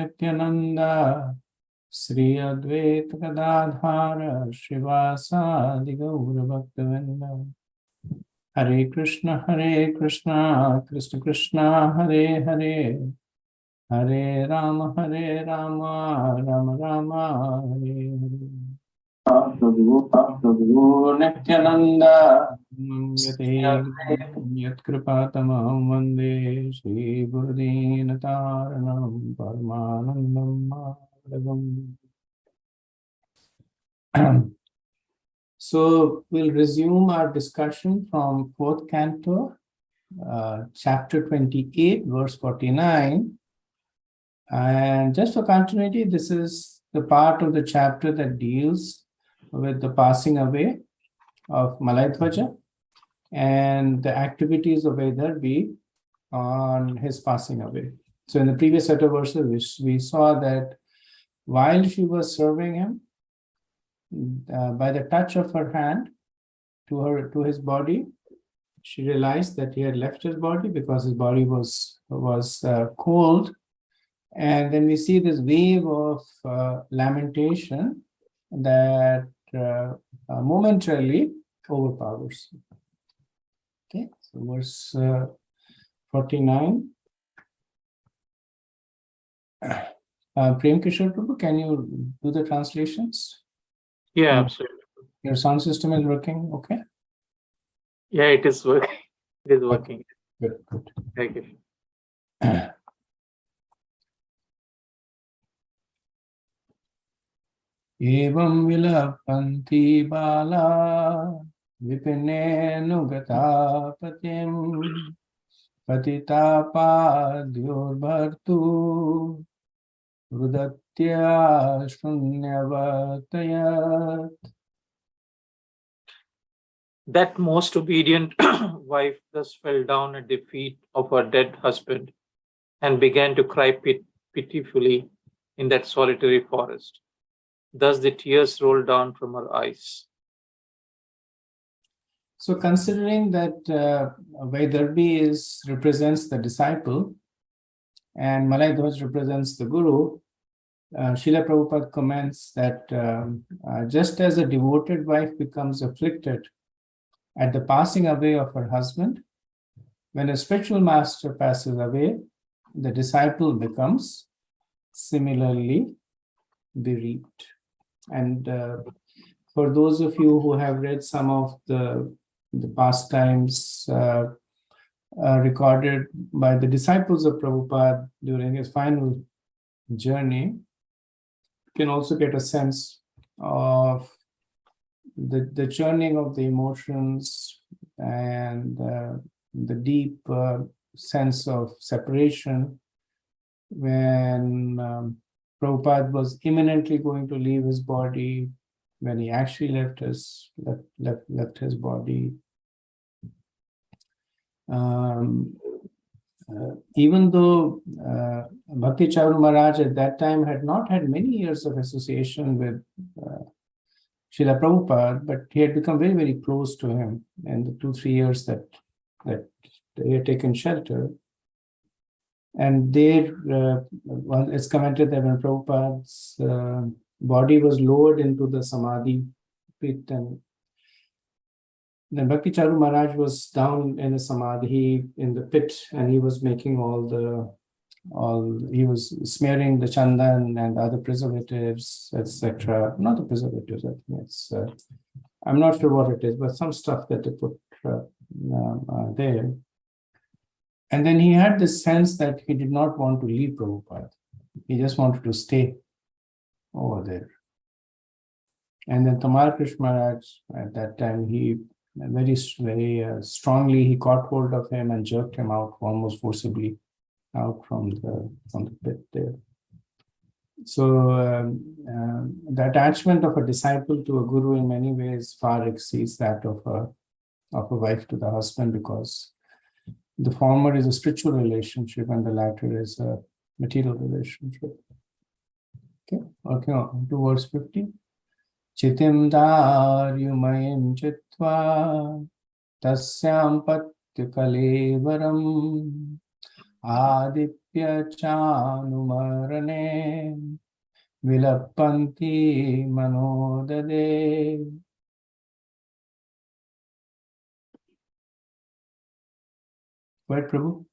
Nityananda Sri Advaita Gadadhara Srivasadi Gaura Bhaktavinda Hare Krishna Krishna Krishna Hare Hare Hare Rama Rama Rama Hare Hare Prabhu Nityananda Yat Kripatamaham Vande Shri Gurudina Taranam Paramanandam Madhagam. So we'll resume our discussion from fourth canto, chapter 28, verse 49. And just for continuity, this is the part of the chapter that deals with the passing away of Malaidhvaja and the activities of Vaibhava on his passing away. So in the previous set of verses, we saw that while she was serving him, by the touch of her hand to his body, she realized that he had left his body because his body was cold. And then we see this wave of lamentation that momentarily overpowers. Okay, so verse 49. Prem Kishore Prabhu, can you do the translations? Yeah, absolutely. Your sound system is working, okay? Yeah, it is working. It is working. Good. Thank you. Evam vilapanti bala vipine nugata patim patita padyor bhartu rudatya shunyavatayat. That most obedient wife thus fell down at the feet of her dead husband and began to cry pitifully in that solitary forest. Thus the tears rolled down from her eyes. So considering that Vaidarbhi represents the disciple and Malaidhvaj represents the guru, Srila Prabhupada comments that just as a devoted wife becomes afflicted at the passing away of her husband, when a spiritual master passes away, the disciple becomes similarly bereaved. And for those of you who have read some of the pastimes recorded by the disciples of Prabhupada during his final journey, you can also get a sense of the churning of the emotions and the deep sense of separation when Prabhupada was imminently going to leave his body, when he actually left his body. Even though Bhakti Charu Maharaj at that time had not had many years of association with Srila Prabhupada, but he had become very, very close to him in the 2-3 years that he had taken shelter. And there, it's commented that when Prabhupada's body was lowered into the Samadhi pit, and then Bhakti Charu Maharaj was down in the Samadhi in the pit, and he was making he was smearing the chandan and other preservatives, etc. Not the preservatives, I think it's, I'm not sure what it is, but some stuff that they put there. And then he had this sense that he did not want to leave Prabhupada. He just wanted to stay over there. And then Tamal Krishna Maharaj, at that time, he very strongly, he caught hold of him and jerked him out almost forcibly out from the pit there. So the attachment of a disciple to a guru in many ways far exceeds that of a wife to the husband, because the former is a spiritual relationship and the latter is a material relationship. Okay, on to verse 50. Chitim daryumayim chitva tasyam patyakalevaram Aditya Chanumarane Vilappanti Manodade. Right, Prabhu?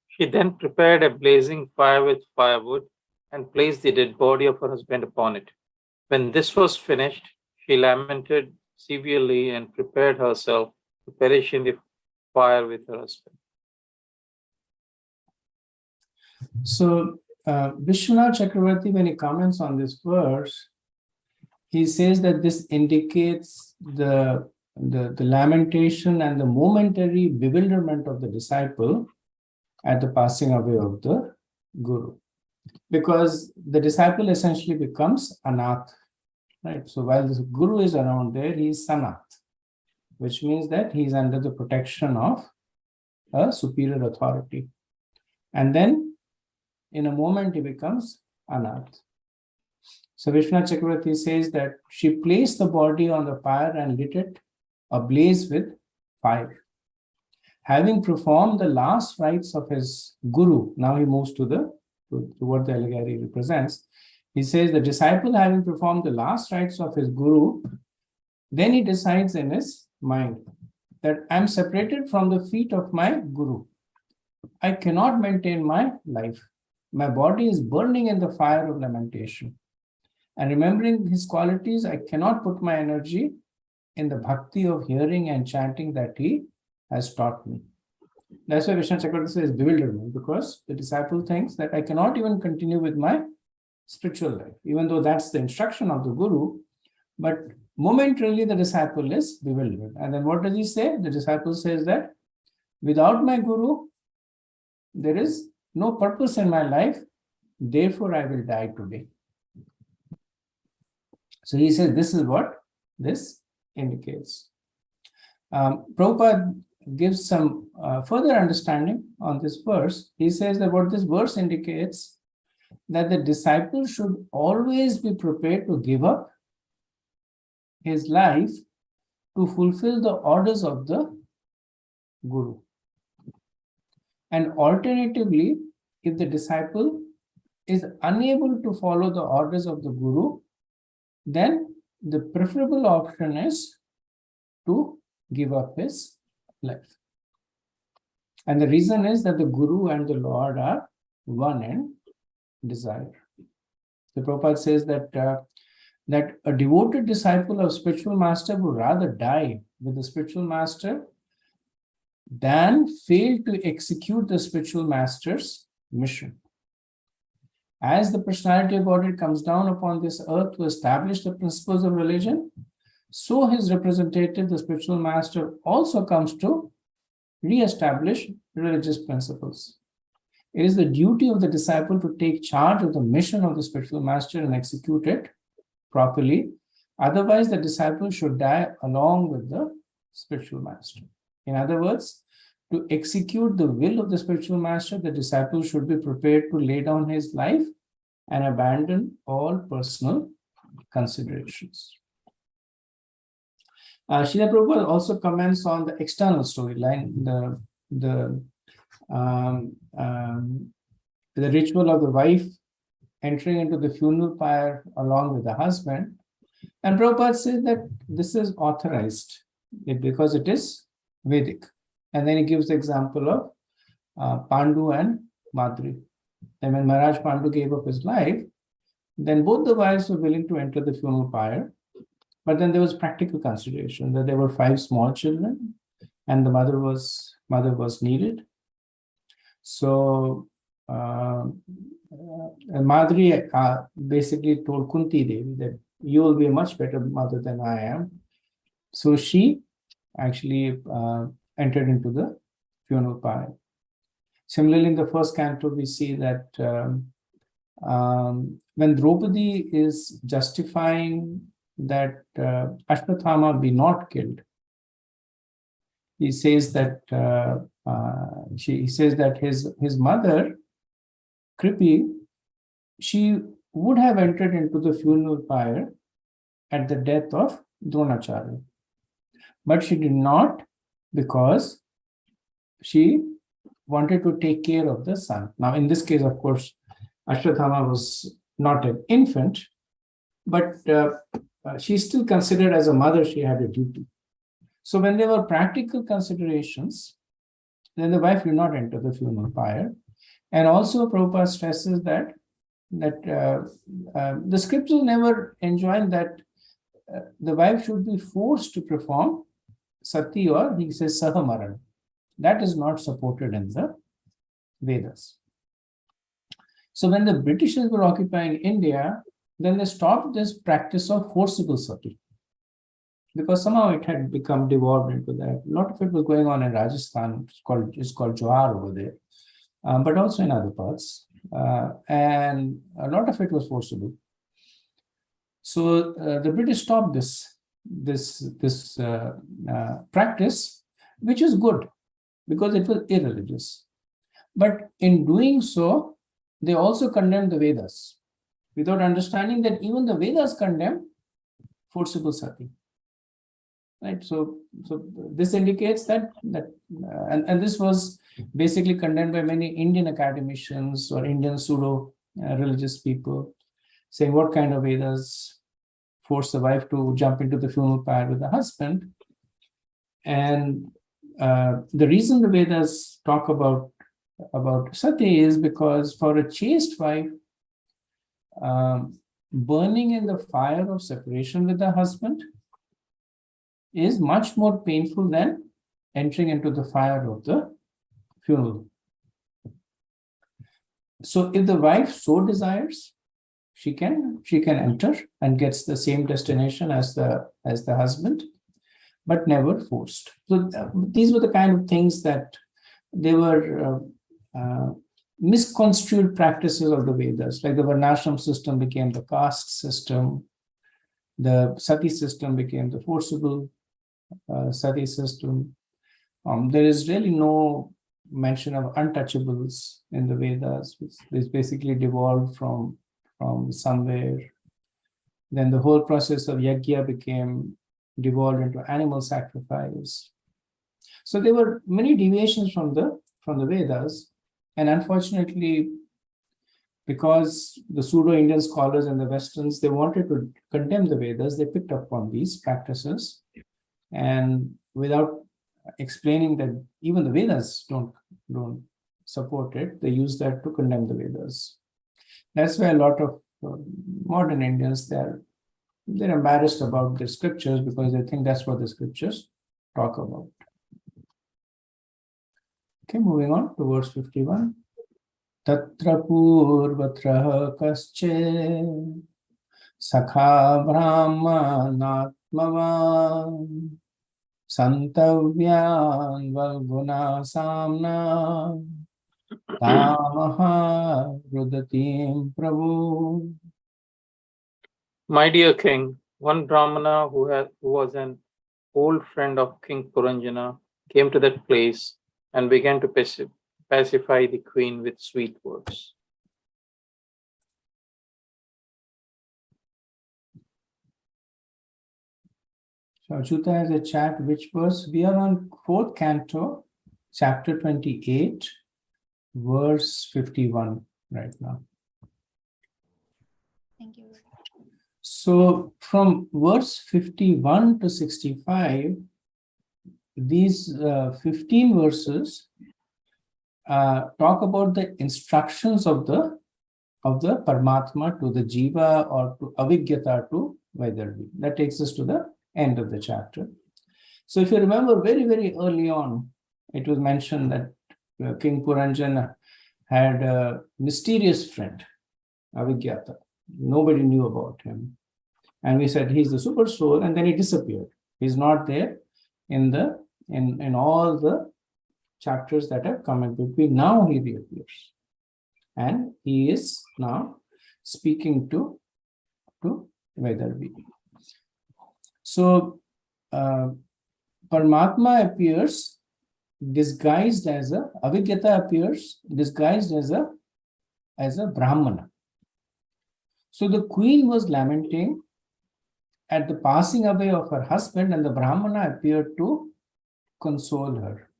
She then prepared a blazing fire with firewood and placed the dead body of her husband upon it. When this was finished, she lamented severely and prepared herself to perish in the fire with her husband. So, Vishwanath Chakravarti, when he comments on this verse, he says that this indicates the lamentation and the momentary bewilderment of the disciple at the passing away of the Guru. Because the disciple essentially becomes anath, right? So while the Guru is around there, he is sanath, which means that he is under the protection of a superior authority. And then in a moment, he becomes anath. So Vishwanath Chakravarti says that she placed the body on the fire and lit it ablaze with fire. Having performed the last rites of his Guru, now he moves to what the allegory represents. He says the disciple having performed the last rites of his Guru, then he decides in his mind that I'm separated from the feet of my Guru. I cannot maintain my life. My body is burning in the fire of lamentation. And remembering his qualities, I cannot put my energy in the bhakti of hearing and chanting that he has taught me. That's why Vishwanath Chakravarti says bewilderment, because the disciple thinks that I cannot even continue with my spiritual life, even though that's the instruction of the Guru. But momentarily, the disciple is bewildered. And then what does he say? The disciple says that without my Guru, there is no purpose in my life. Therefore, I will die today. So he says this is what this indicates. Prabhupada gives some further understanding on this verse. He says that what this verse indicates, that the disciple should always be prepared to give up his life to fulfill the orders of the Guru. And alternatively, if the disciple is unable to follow the orders of the Guru, then the preferable option is to give up his life. And the reason is that the Guru and the Lord are one in desire. The Prabhupada says that that a devoted disciple of spiritual master would rather die with the spiritual master than fail to execute the spiritual master's mission. As the personality of Godhead comes down upon this earth to establish the principles of religion, so his representative, the spiritual master, also comes to re-establish religious principles. It is the duty of the disciple to take charge of the mission of the spiritual master and execute it properly. Otherwise, the disciple should die along with the spiritual master. In other words, to execute the will of the spiritual master, the disciple should be prepared to lay down his life and abandon all personal considerations. Srila Prabhupada also comments on the external storyline, the ritual of the wife entering into the funeral pyre along with the husband. And Prabhupada says that this is authorized because it is Vedic. And then he gives the example of Pandu and Madri. And when Maharaj Pandu gave up his life, then both the wives were willing to enter the funeral pyre. But then there was practical consideration that there were 5 small children and the mother was needed. So Madri basically told Kunti Devi that you will be a much better mother than I am. So she actually entered into the funeral pyre. Similarly, in the first canto, we see that when Draupadi is justifying that Ashwathama be not killed, he says that his mother, Kripi, she would have entered into the funeral pyre at the death of Dronacharya. But she did not, because she wanted to take care of the son. Now, in this case, of course, Ashwatthama was not an infant, but she's still considered as a mother, she had a duty. So when there were practical considerations, then the wife did not enter the funeral pyre. And also Prabhupada stresses that the scriptures never enjoin that the wife should be forced to perform sati, or he says sahamaran. That is not supported in the Vedas. So when the Britishers were occupying India, then they stopped this practice of forcible sati, because somehow it had become devolved into that. A lot of it was going on in Rajasthan. It's called Johar over there, but also in other parts. And a lot of it was forcible. So the British stopped this practice, which is good because it was irreligious. But in doing so, they also condemned the Vedas, without understanding that even the Vedas condemn forcible sati. Right, so this indicates that and this was basically condemned by many Indian academicians or Indian pseudo religious people, saying what kind of Vedas force the wife to jump into the funeral pyre with the husband. And the reason the Vedas talk about sati is because for a chaste wife, burning in the fire of separation with the husband is much more painful than entering into the fire of the funeral. So if the wife so desires, she can enter and gets the same destination as the husband, but never forced. So these were the kind of things that they were misconstrued practices of the Vedas, like the Varnashram system became the caste system, the sati system became the forcible sati system. There is really no mention of untouchables in the Vedas. It's basically devolved from somewhere. Then the whole process of yajna became devolved into animal sacrifice. So there were many deviations from the Vedas, and unfortunately, because the pseudo-Indian scholars and the Westerns, they wanted to condemn the Vedas, they picked up on these practices, and without explaining that even the Vedas don't support it, they use that to condemn the Vedas. That's why a lot of modern Indians, they're embarrassed about their scriptures because they think that's what the scriptures talk about. Okay, moving on to verse 51. Tatra purvatra kasche sakha brahmanatmavan santavyan valguna samna tamaha rudatim prabhu. My dear king, one Brahmana who was an old friend of King Puranjana came to that place and began to pacify the queen with sweet words. So Achyuta has a chat, which verse? We are on 4th canto, chapter 28, verse 51 right now. Thank you. So from verse 51 to 65, these 15 verses talk about the instructions of the Paramatma to the Jiva or to Avigyata to Vaidarbhi. That takes us to the end of the chapter. So if you remember very, very early on, it was mentioned that King Puranjana had a mysterious friend, Avigyata. Nobody knew about him. And we said he's the super soul, and then he disappeared. He's not there in all the chapters that have come in between. Now he reappears. And he is now speaking to Vaidarbhi. So Paramatma appears disguised as Avigyata appears disguised as a Brahmana. So the queen was lamenting at the passing away of her husband, and the Brahmana appeared to console her.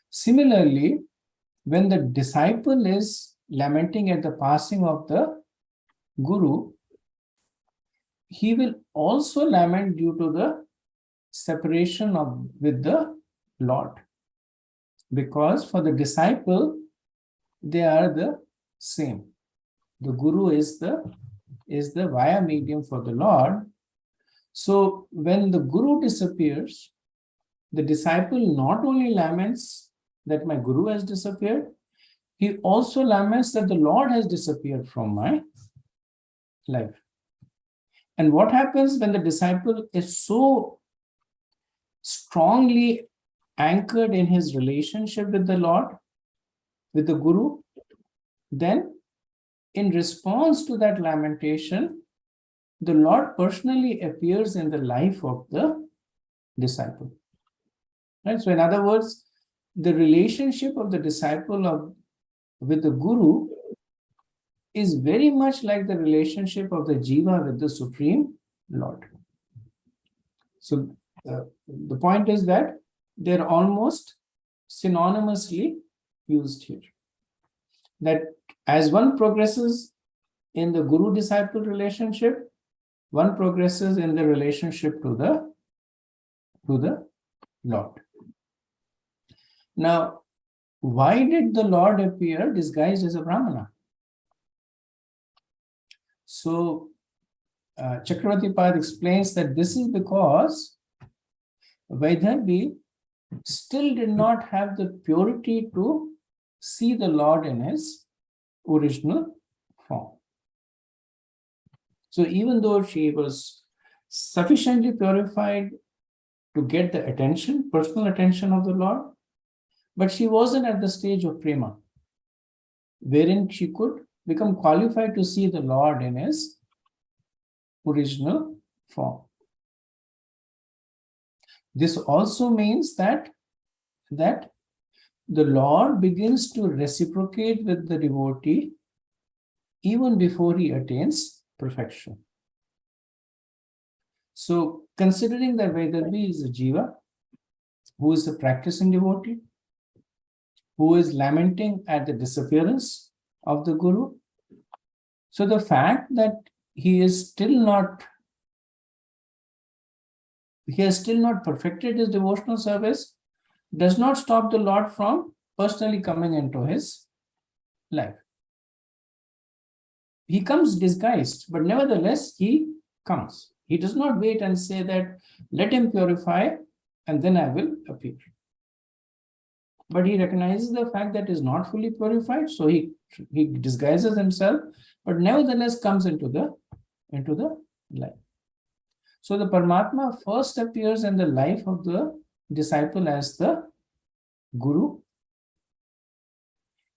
Similarly, when the disciple is lamenting at the passing of the Guru, he will also lament due to the separation with the Lord. Because for the disciple, they are the same. The Guru is the via medium for the Lord. So when the Guru disappears, the disciple not only laments that my Guru has disappeared, he also laments that the Lord has disappeared from my life. And what happens when the disciple is so strongly anchored in his relationship with the Lord, with the Guru? Then in response to that lamentation, the Lord personally appears in the life of the disciple. Right? So in other words, the relationship of the disciple with the Guru is very much like the relationship of the Jiva with the Supreme Lord. So the point is that they're almost synonymously used here. That as one progresses in the Guru-disciple relationship, one progresses in the relationship to the Lord. Now, why did the Lord appear disguised as a Brahmana? So, Chakravarti Pad explains that this is because Vaibhava still did not have the purity to see the Lord in his original form. So even though she was sufficiently purified to get the attention, personal attention of the Lord, but she wasn't at the stage of prema, wherein she could become qualified to see the Lord in his original form. This also means that the Lord begins to reciprocate with the devotee even before he attains perfection. So, considering that Vaibhava is a Jiva, who is a practicing devotee, who is lamenting at the disappearance of the Guru, so the fact that he has still not perfected his devotional service does not stop the Lord from personally coming into his life. He comes disguised, but nevertheless, he comes. He does not wait and say that, let him purify and then I will appear. But he recognizes the fact that he is not fully purified, so he disguises himself, but nevertheless comes into the life. So the Paramatma first appears in the life of the disciple as the Guru.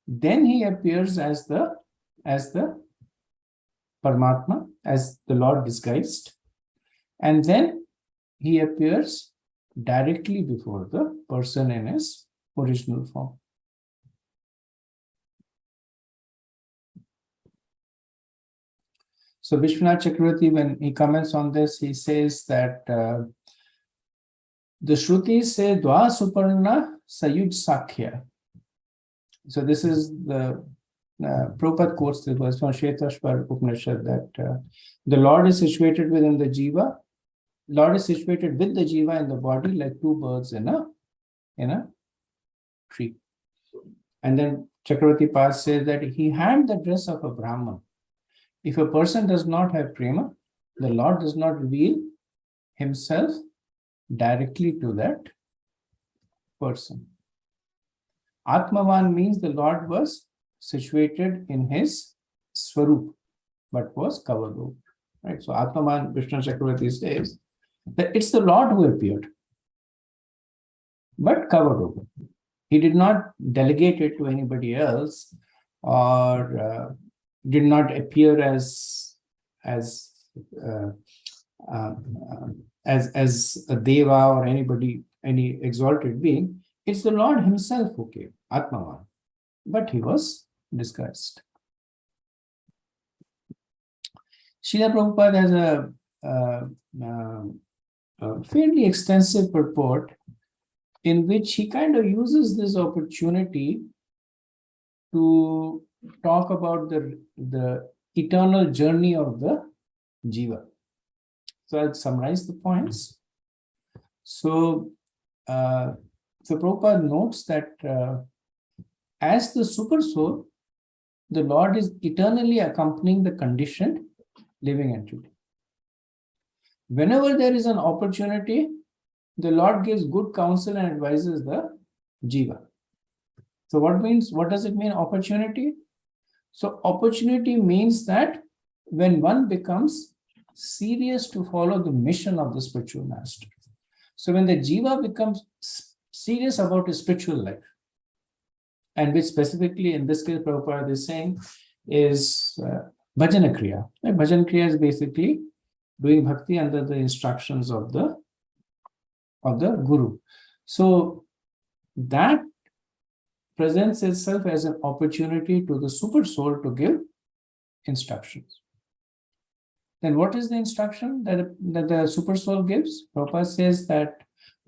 Then he appears as the Paramatma, as the Lord disguised. And then he appears directly before the person in his original form. So Vishwanath Chakravarti, when he comments on this, he says that the Shrutis say Dwa Suparna Sayuj Sakhya. So this is the Prabhupada quotes the verse from Shvetashvar Upanishad that the Lord is situated within the Jiva. Lord is situated with the Jiva in the body like two birds in a tree. And then Chakravarti Pad says that he had the dress of a Brahman. If a person does not have prema, the Lord does not reveal himself directly to that person. Atmavan means the Lord was situated in his Swarup, but was covered over. Right? So Atmavan, Vishnu Chakravarti says that it's the Lord who appeared, but covered over. He did not delegate it to anybody else, or did not appear as a deva or anybody, any exalted being. It's the Lord himself who came, Atmavan, but he was disguised. Srila Prabhupada has a fairly extensive purport in which he kind of uses this opportunity to talk about the eternal journey of the jiva. So I'll summarize the points. So, Prabhupada notes that as the super soul, the Lord is eternally accompanying the conditioned living entity. Whenever there is an opportunity, the Lord gives good counsel and advises the jiva. So what does it mean, opportunity? So opportunity means that when one becomes serious to follow the mission of the spiritual master. So when the jiva becomes serious about his spiritual life, and which specifically in this case Prabhupada is saying is bhajana kriya. Bhajana kriya is basically doing bhakti under the instructions of the guru. So that presents itself as an opportunity to the super soul to give instructions. Then what is the instruction that the super soul gives? Prabhupada says that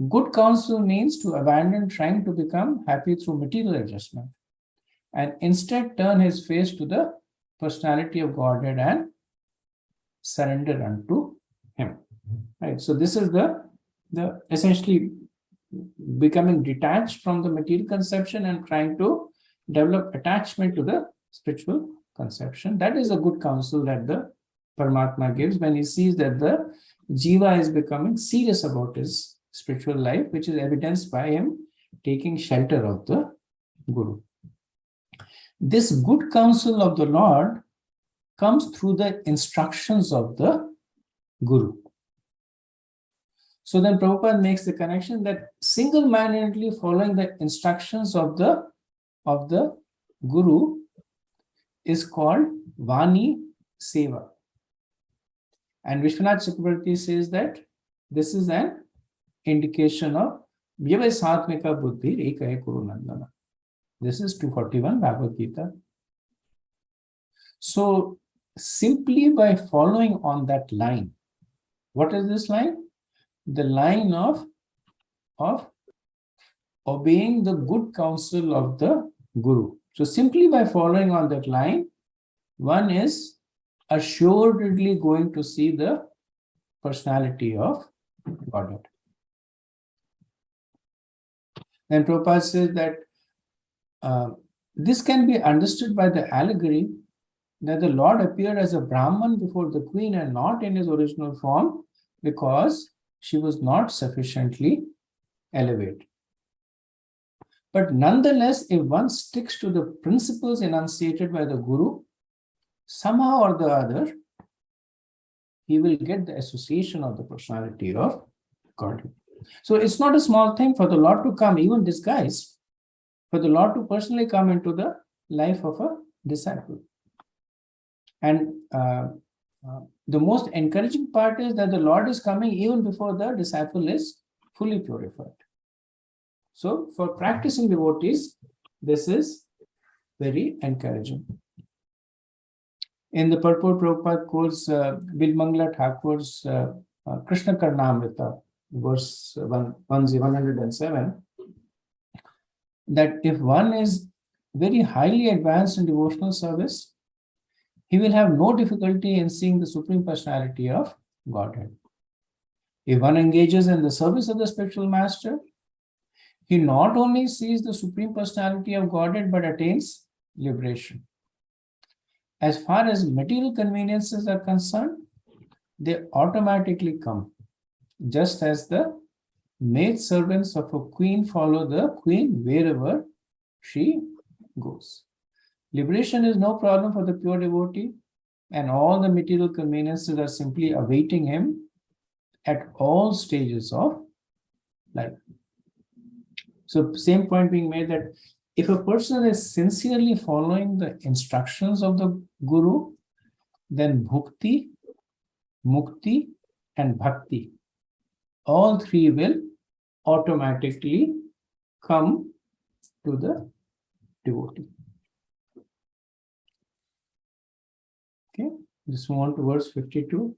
good counsel means to abandon trying to become happy through material adjustment and instead turn his face to the personality of Godhead and surrender unto him. Right. So this is the essentially becoming detached from the material conception and trying to develop attachment to the spiritual conception. That is a good counsel that the Paramatma gives when he sees that the jiva is becoming serious about his spiritual life, which is evidenced by him taking shelter of the Guru. This good counsel of the Lord comes through the instructions of the Guru. So then Prabhupada makes the connection that single-mindedly following the instructions of the Guru is called Vani Seva. And Vishwanath Chakrabarti says that this is an indication of Vyavasatmika Buddhi Ekaye Kuru Nandana. This is 241 Bhagavad Gita. So simply by following on that line, what is this line? The line of obeying the good counsel of the Guru. So simply by following on that line, one is assuredly going to see the personality of Godhead. And Prabhupada says that this can be understood by the allegory that the Lord appeared as a Brahman before the queen and not in his original form because she was not sufficiently elevated. But nonetheless, if one sticks to the principles enunciated by the Guru, somehow or the other, he will get the association of the personality of God. So it's not a small thing for the Lord to come, even disguised, for the Lord to personally come into the life of a disciple. And the most encouraging part is that the Lord is coming even before the disciple is fully purified. So for practicing devotees, this is very encouraging. In the purport, Prabhupada quotes Bilmangla Thakur's Krishna Karnamrita, verse 107, that if one is very highly advanced in devotional service, he will have no difficulty in seeing the Supreme Personality of Godhead. If one engages in the service of the spiritual master, he not only sees the Supreme Personality of Godhead but attains liberation. As far as material conveniences are concerned, they automatically come, just as the maid servants of a queen follow the queen wherever she goes. Liberation is no problem for the pure devotee, and all the material conveniences are simply awaiting him at all stages of life. So, same point being made that if a person is sincerely following the instructions of the Guru, then bhukti, mukti, and bhakti, all three will automatically come to the devotee. Okay, just move on to verse 52.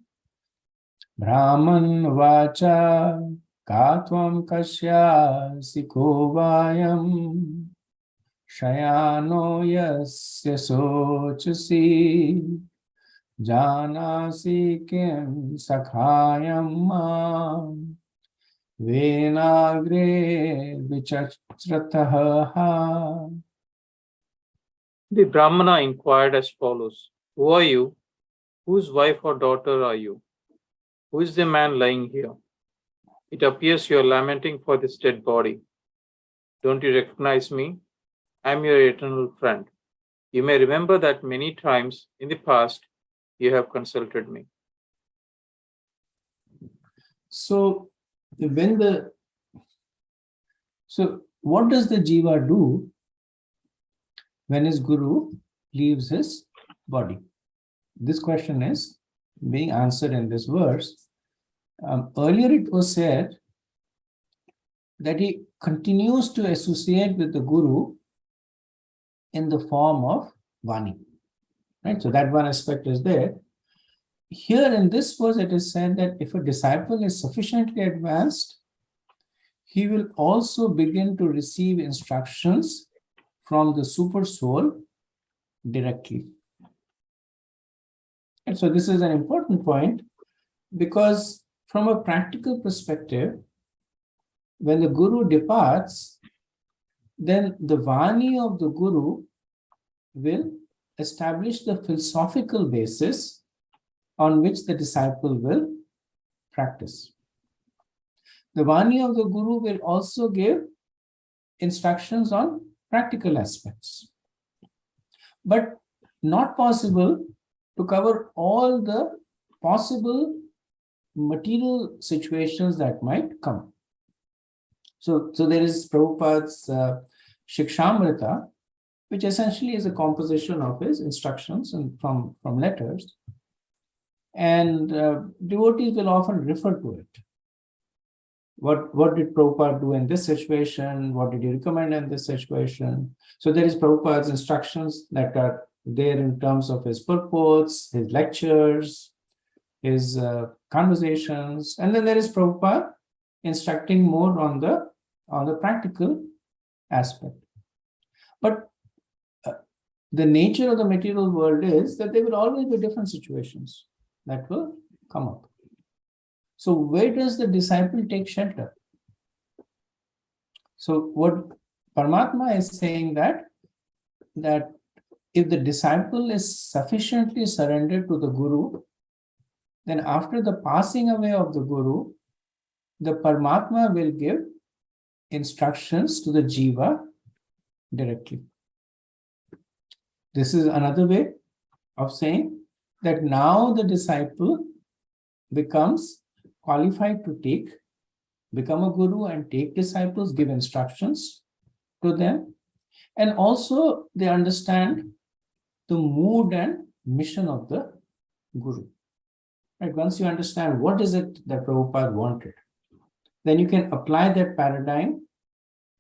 Brahman vacha katvam kasya sikho vayam Shayano yasya sochasi janasi kim sakhayam mam venagre vichachrataha. The Brahmana inquired as follows: Who are you? Whose wife or daughter are you? Who is the man lying here? It appears you are lamenting for this dead body. Don't you recognize me? I am your eternal friend. You may remember that many times in the past you have consulted me. So what does the jiva do when his guru leaves his body? This question is being answered in this verse. Earlier it was said that he continues to associate with the guru in the form of Vani. Right? So that one aspect is there. Here in this verse, it is said that if a disciple is sufficiently advanced, he will also begin to receive instructions from the super soul directly. And so this is an important point, because from a practical perspective, when the guru departs, then the Vani of the guru will establish the philosophical basis on which the disciple will practice. The Vani of the guru will also give instructions on practical aspects, but not possible to cover all the possible material situations that might come. So there is Prabhupada's Shikshamrita, which essentially is a composition of his instructions and from letters. And devotees will often refer to it. What did Prabhupada do in this situation? What did he recommend in this situation? So there is Prabhupada's instructions that are there in terms of his purports, his lectures, his conversations, and then there is Prabhupada instructing more on the practical aspect. But the nature of the material world is that there will always be different situations that will come up. So where does the disciple take shelter? So what Paramatma is saying that if the disciple is sufficiently surrendered to the Guru, then after the passing away of the Guru, the Paramatma will give instructions to the Jiva directly. This is another way of saying that now the disciple becomes qualified to become a guru and take disciples, give instructions to them. And also they understand the mood and mission of the guru. Right? Once you understand what is it that Prabhupada wanted, then you can apply that paradigm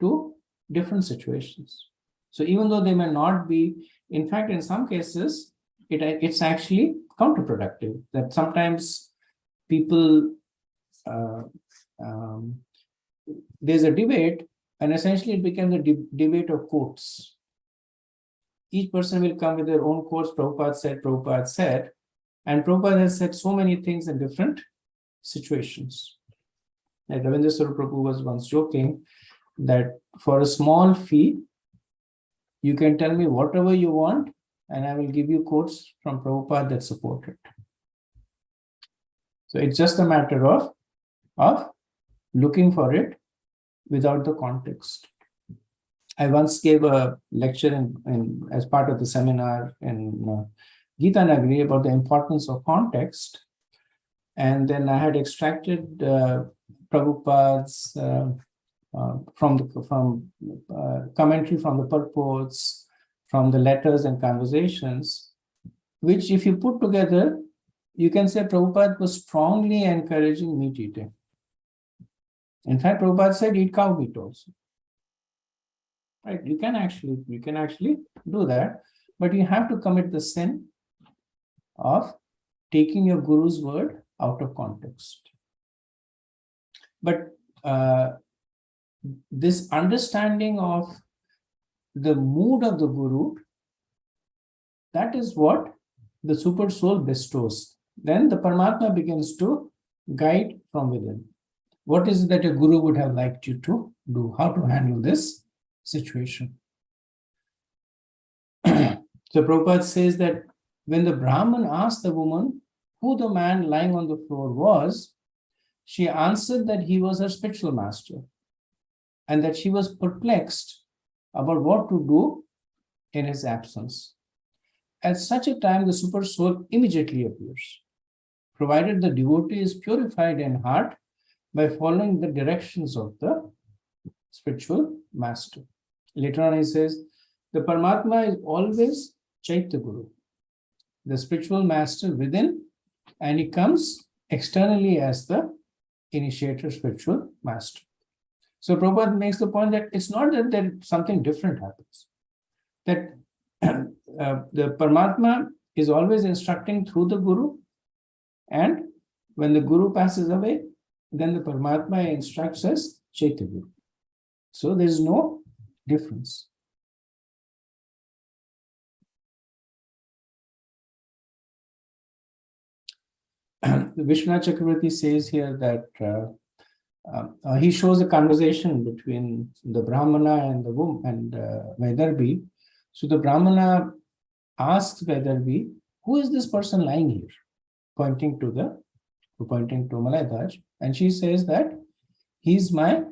to different situations. So even though they may not be, in fact, in some cases, it's actually counterproductive. That sometimes people, there's a debate, and essentially it becomes a debate of quotes. Each person will come with their own quotes. Prabhupada said, and Prabhupada has said so many things in different situations. Like Ravindra Swarup Prabhu was once joking that for a small fee, you can tell me whatever you want, and I will give you quotes from Prabhupada that support it. So it's just a matter of looking for it without the context. I once gave a lecture in as part of the seminar in Gita Nagari about the importance of context. And then I had extracted Prabhupada's from commentary from the purports, from the letters and conversations, which if you put together, you can say Prabhupada was strongly encouraging meat eating. In fact, Prabhupada said eat cow meat also. Right? You can actually do that, but you have to commit the sin of taking your guru's word out of context. But this understanding of the mood of the Guru, that is what the super soul bestows. Then the Paramatma begins to guide from within. What is it that a Guru would have liked you to do? How to handle this situation? So Prabhupada says that when the Brahman asked the woman who the man lying on the floor was, she answered that he was her spiritual master and that she was perplexed about what to do in his absence. At such a time, the super soul immediately appears, provided the devotee is purified in heart by following the directions of the spiritual master. Later on, he says, the Paramatma is always Chaitya Guru, the spiritual master within, and he comes externally as the initiator spiritual master. So Prabhupada makes the point that it's not that something different happens, that the Paramatma is always instructing through the Guru, and when the Guru passes away, then the Paramatma instructs as Chaitya Guru. So there is no difference. Vishwanath Chakravarti says here that he shows a conversation between the Brahmana and the woman and Vaidarbhi. So the Brahmana asks Vaidarbhi, who is this person lying here? Pointing to Malayadaj. And she says that he's my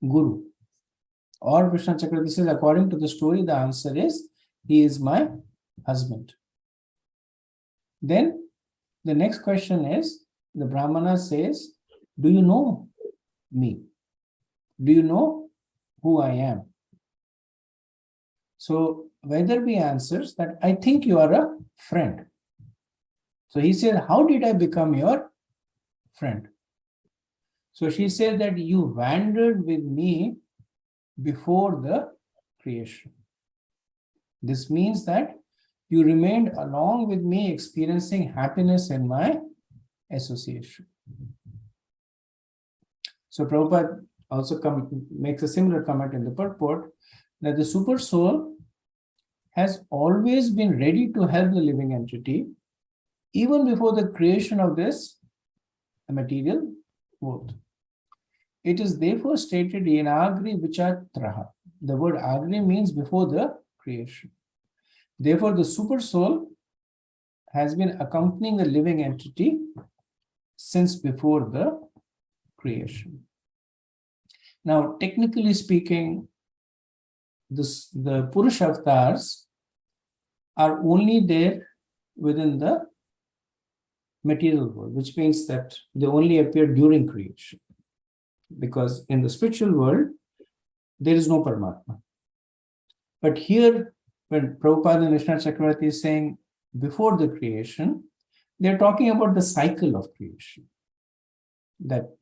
Guru. Or Vishwanath Chakravarti says, according to the story, the answer is, he is my husband. Then the next question is, the Brahmana says, do you know me? Do you know who I am? So Vaidarbhi answers that, I think you are a friend. So he said, how did I become your friend? So she said that you wandered with me before the creation. This means that you remained along with me experiencing happiness in my association. So Prabhupada also makes a similar comment in the purport that the super soul has always been ready to help the living entity even before the creation of this material world. It is therefore stated in Agri Vichatraha. The word Agri means before the creation. Therefore, the super soul has been accompanying the living entity since before the creation. Now, technically speaking, the Purusha avatars are only there within the material world, which means that they only appear during creation. Because in the spiritual world, there is no Paramatma. But here, when Prabhupada and Vishwanath Chakravarti is saying before the creation, they're talking about the cycle of creation. That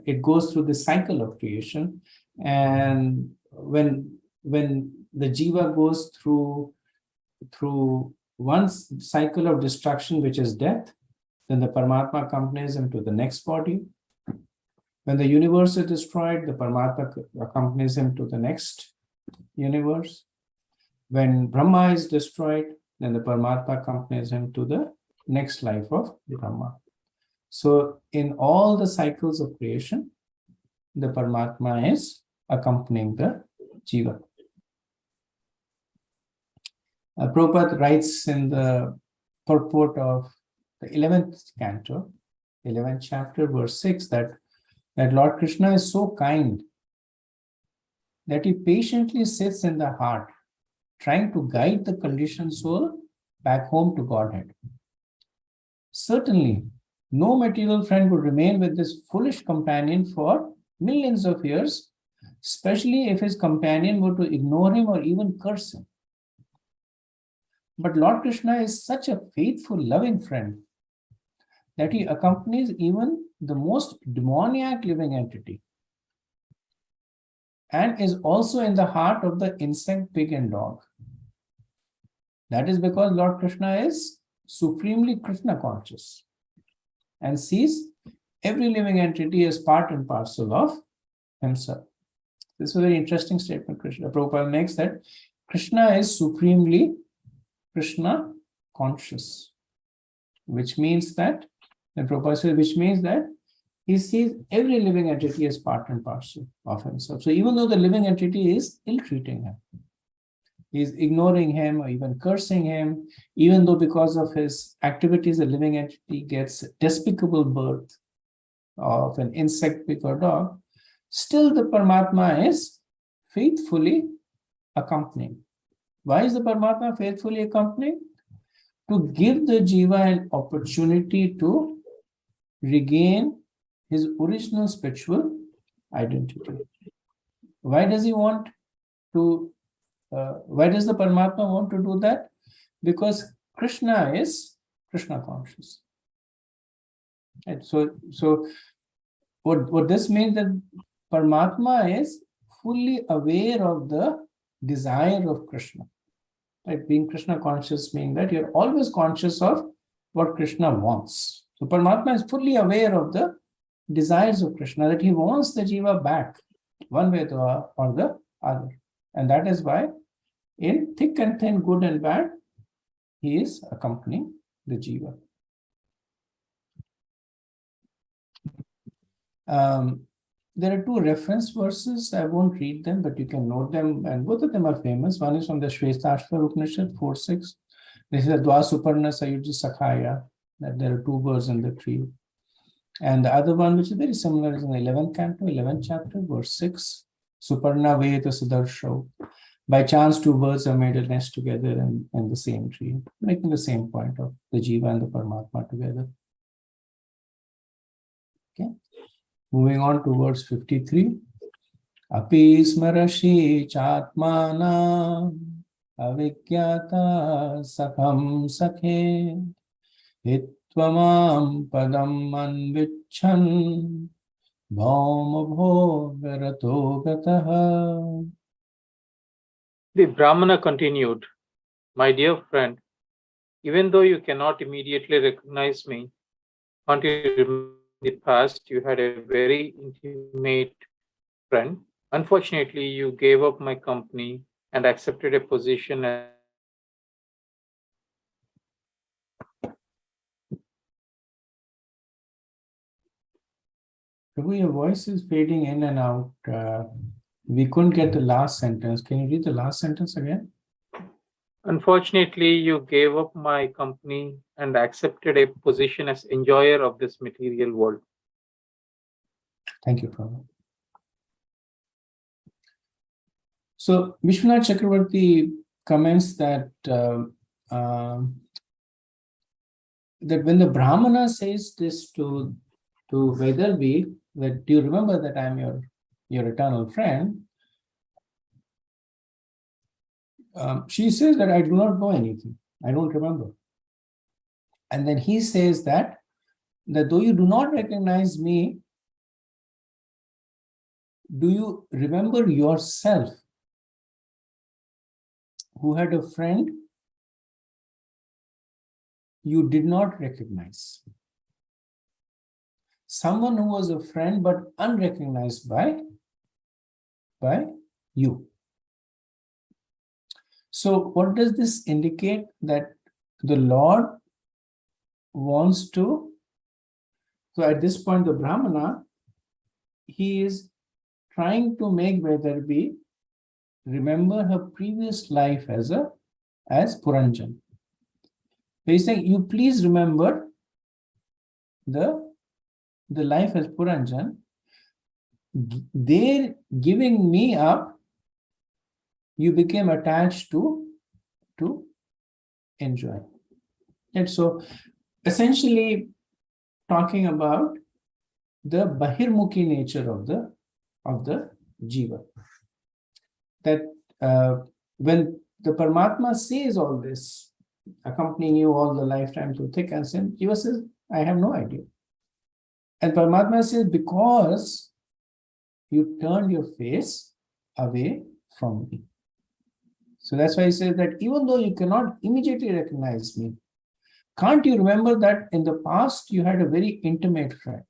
it goes through the cycle of creation. And when the jiva goes through one cycle of destruction, which is death, then the Paramatma accompanies him to the next body. When the universe is destroyed, the Paramatma accompanies him to the next universe. When Brahma is destroyed, then the Paramatma accompanies him to the next life of Brahma. So in all the cycles of creation, the Paramatma is accompanying the Jiva. Prabhupada writes in the purport of the 11th canto, 11th chapter, verse 6, that Lord Krishna is so kind that he patiently sits in the heart, trying to guide the conditioned soul back home to Godhead. Certainly, no material friend would remain with this foolish companion for millions of years, especially if his companion were to ignore him or even curse him. But Lord Krishna is such a faithful, loving friend that he accompanies even the most demoniac living entity and is also in the heart of the insect, pig, and dog. That is because Lord Krishna is supremely Krishna conscious and sees every living entity as part and parcel of himself. This is a very interesting statement Krishna Prabhupada makes, that Krishna is supremely Krishna conscious, which means that, the Prabhupada says, which means that he sees every living entity as part and parcel of himself. So even though the living entity is ill-treating him, he's ignoring him or even cursing him, even though because of his activities, the living entity gets despicable birth of an insect, pig, or dog, still the Paramatma is faithfully accompanying. Why is the Paramatma faithfully accompanying? To give the Jiva an opportunity to regain his original spiritual identity. Why does he want to, why does the Paramatma want to do that? Because Krishna is Krishna conscious. Right? So what this means, that Paramatma is fully aware of the desire of Krishna. Right? Being Krishna conscious means that you're always conscious of what Krishna wants. So Paramatma is fully aware of the desires of Krishna, that he wants the Jiva back, one way or the other. And that is why in thick and thin, good and bad, he is accompanying the Jiva. There are two reference verses. I won't read them, but you can note them, and both of them are famous. One is from the Shvetashvar Upanishad 4.6. This is a Dva Suparna Sayuja Sakhaya, that there are two birds in the tree. And the other one, which is very similar, is in the 11th canto, 11th chapter, verse 6. Suparna Veta Sudarsho. By chance, two birds are made a nest together in the same tree, making the same point of the Jiva and the Paramatma together. Okay. Moving on to verse 53. Api smarashi chatmana avigyata sakham sakhe hitvamam padam anvichan bhauma bhogarato gataha. The Brahmana continued, "My dear friend, even though you cannot immediately recognize me, can't you remember in the past you had a very intimate friend? Unfortunately, you gave up my company and accepted a position as Prabhu, your voice is fading in and out. We couldn't get the last sentence. Can you read the last sentence again? Unfortunately, you gave up my company and accepted a position as enjoyer of this material world." Thank you, Prabhu. So Vishwanath Chakravarti comments that that when the Brahmana says this to Vaibhava, that do you remember that I'm your eternal friend? She says that I do not know anything. I don't remember. And then he says that though you do not recognize me, do you remember yourself, who had a friend you did not recognize? Someone who was a friend but unrecognized by you. So what does this indicate? That the Lord wants to, so at this point the Brahmana, he is trying to make Vaibhava remember her previous life as Puranjan. He's saying, you please remember the life as Puranjan. They're giving me up, you became attached to enjoy. And so essentially talking about the Bahirmukhi nature of the Jiva. That when the Paramatma says all this, accompanying you all the lifetime through thick and thin, Jiva says, I have no idea. And Paramatma says, because you turned your face away from me. So that's why he says that even though you cannot immediately recognize me, can't you remember that in the past you had a very intimate friend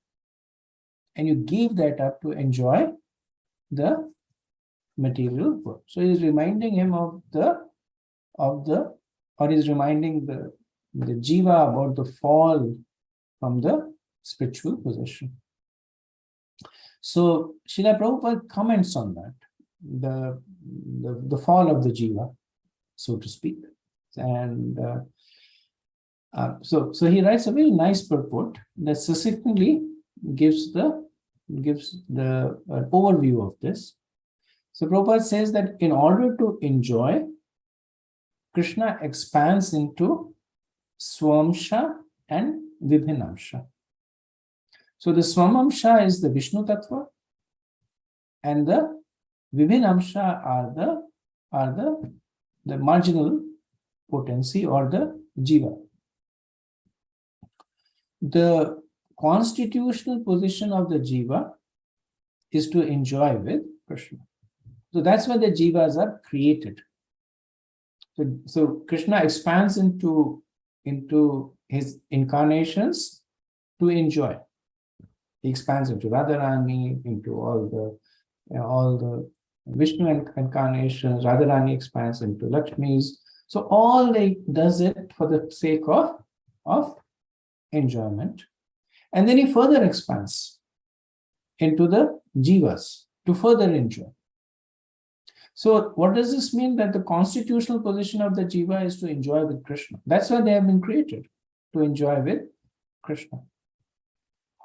and you gave that up to enjoy the material world. So he's reminding him he's reminding the jiva about the fall from the spiritual position. So Srila Prabhupada comments on that, the fall of the jiva, so to speak. And so he writes a very nice purport that succinctly gives the overview of this. So Prabhupada says that in order to enjoy, Krishna expands into Swamsha and Vibhinamsha. So the Swamamsha is the Vishnu Tattva, and the Vibhinamsha are the marginal potency or the jiva. The constitutional position of the jiva is to enjoy with Krishna. So that's why the jivas are created. So Krishna expands into his incarnations to enjoy. He expands into Radharani, into all the Vishnu incarnations. Radharani expands into Lakshmi's. So all they does it for the sake of enjoyment. And then he further expands into the jivas to further enjoy. So what does this mean? That the constitutional position of the jiva is to enjoy with Krishna. That's why they have been created, to enjoy with Krishna.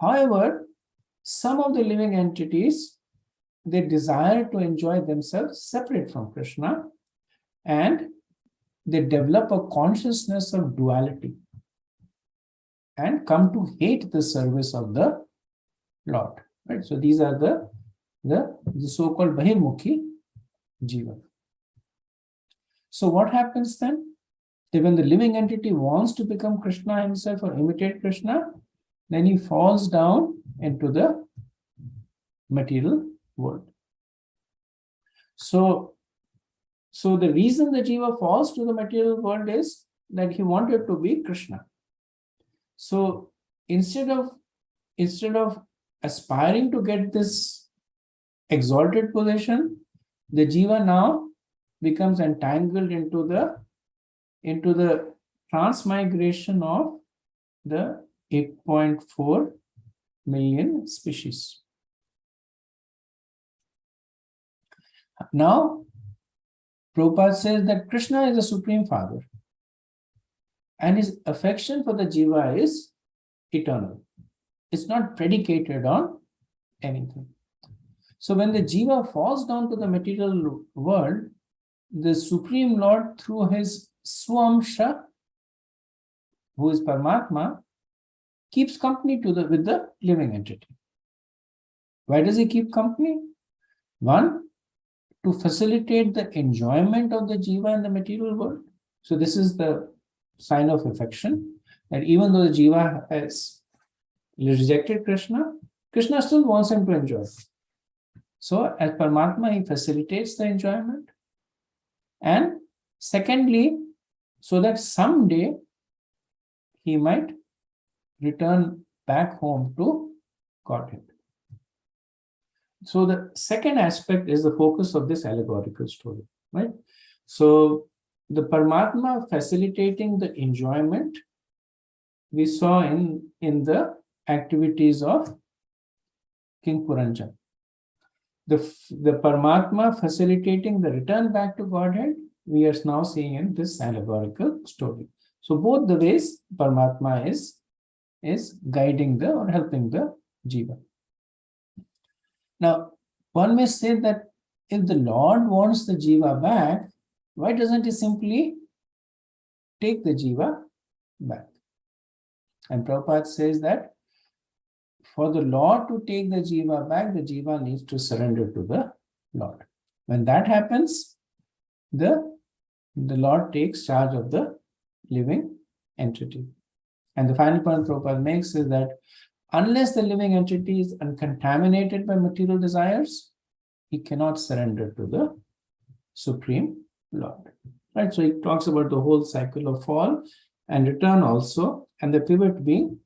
However, some of the living entities, they desire to enjoy themselves separate from Krishna, and they develop a consciousness of duality and come to hate the service of the Lord. Right? So these are the so-called Bahirmukhi jiva. So what happens then? That when the living entity wants to become Krishna himself or imitate Krishna, then he falls down into the material world. So the reason the jiva falls to the material world is that he wanted to be Krishna. So instead of aspiring to get this exalted position, the jiva now becomes entangled into the transmigration of the 8.4 million species. Now, Prabhupada says that Krishna is the Supreme Father, and his affection for the jiva is eternal. It's not predicated on anything. So when the jiva falls down to the material world, the Supreme Lord, through his Swamsha, who is Paramatma, keeps company with the living entity. Why does he keep company? One, to facilitate the enjoyment of the jiva in the material world. So this is the sign of affection, that even though the jiva has rejected Krishna, Krishna still wants him to enjoy. So as Paramatma, he facilitates the enjoyment. And secondly, so that someday he might return back home to Godhead. So the second aspect is the focus of this allegorical story, right? So the Paramatma facilitating the enjoyment we saw in the activities of King Puranjan. The Paramatma facilitating the return back to Godhead, we are now seeing in this allegorical story. So both the ways Paramatma is guiding or helping the jiva. Now, one may say that if the Lord wants the jiva back, why doesn't he simply take the jiva back? And Prabhupada says that for the Lord to take the jiva back, the jiva needs to surrender to the Lord. When that happens, the Lord takes charge of the living entity. And the final point Prabhupada makes is that unless the living entity is uncontaminated by material desires, he cannot surrender to the Supreme Lord. Right? So he talks about the whole cycle of fall and return also, and the pivot being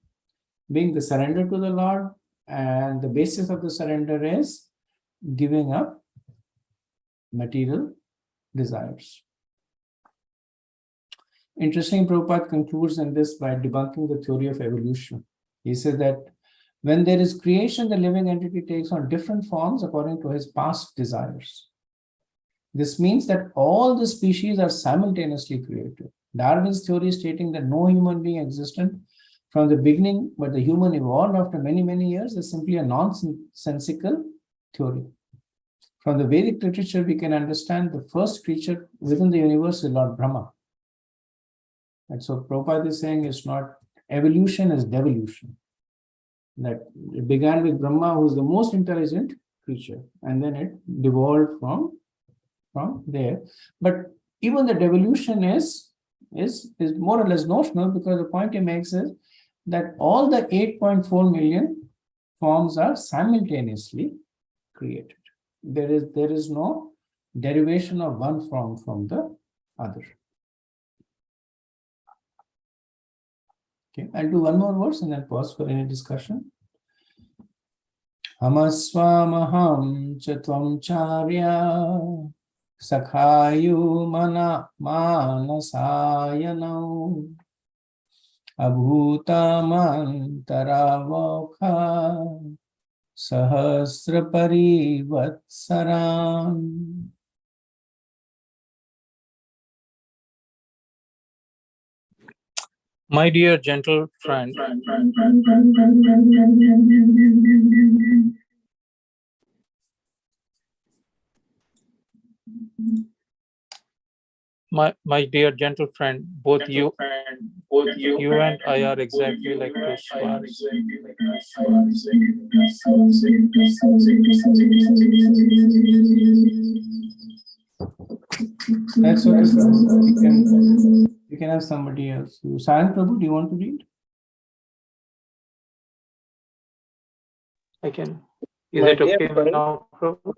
the surrender to the Lord, and the basis of the surrender is giving up material desires. Interesting, Prabhupada concludes in this by debunking the theory of evolution. He says that when there is creation, the living entity takes on different forms according to his past desires. This means that all the species are simultaneously created. Darwin's theory stating that no human being existed from the beginning, but the human evolved after many, many years is simply a nonsensical theory. From the Vedic literature, we can understand the first creature within the universe is Lord Brahma. And so Prabhupada is saying it's not evolution, is devolution. That it began with Brahma, who is the most intelligent creature, and then it devolved from there. But even the devolution is more or less notional, because the point he makes is that all the 8.4 million forms are simultaneously created. There is no derivation of one form from the other. Okay, I'll do one more verse and then pause for any discussion. Hamaswamaham chatvam charya sakhayu mana manasayanau abhutamantara sahasra parivatsaram. My dear gentle friend, my dear gentle friend, both you and I are exactly like two swans. That's okay. We can have somebody else. Sayan Prabhu, do you want to read? I can. Is it okay now, Prabhu?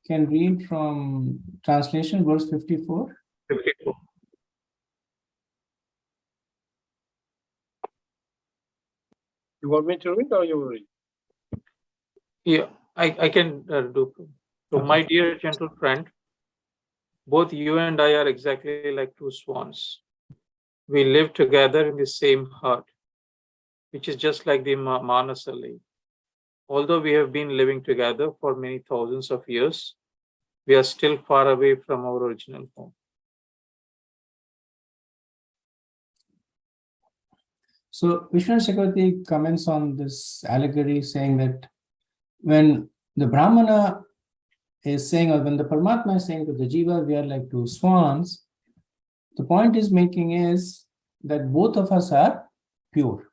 Can read from translation, verse 54. 54. You want me to read or you will read? Yeah, I can do. So, Okay. my dear gentle friend, both you and I are exactly like two swans. We live together in the same hut, which is just like the Manasa lake. Although we have been living together for many thousands of years, we are still far away from our original home. So Vishnu Chakravarti comments on this allegory, saying that when the Brahmana is saying, or when the Paramatma is saying to the Jiva, we are like two swans, the point he's making is that both of us are pure,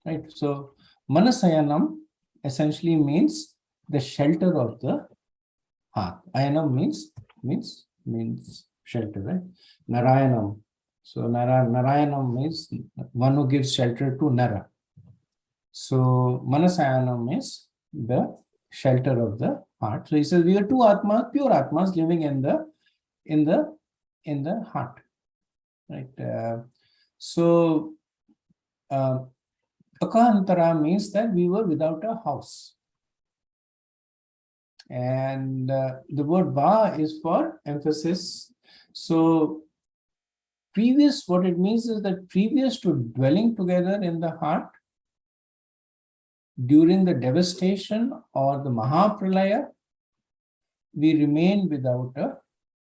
right? So Manasayanam essentially means the shelter of the heart. Ayanam means shelter, right? Narayanam. So Narayanam means one who gives shelter to Nara. So Manasayanam is the shelter of the heart. So he says we are two Atmas, pure Atmas, living in the heart, right? Akantara means that we were without a house. And the word va is for emphasis. So what it means is that previous to dwelling together in the heart, during the devastation or the Mahapralaya, we remain without a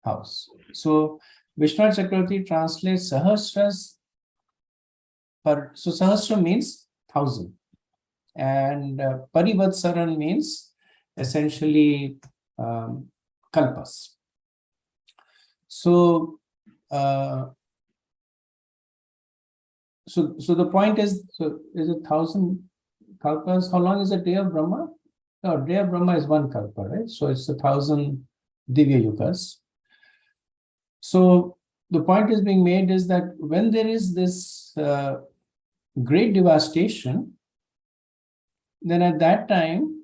house. So Vishnu Chakravarti translates Sahasras. So Sahasra means 1,000. And Parivatsaran means essentially kalpas. So the point is, so is it 1,000 kalpas? How long is the day of Brahma? No, day of Brahma is one kalpa, right? So it's 1,000 Divya Yugas. So the point is being made is that when there is this great devastation, then at that time,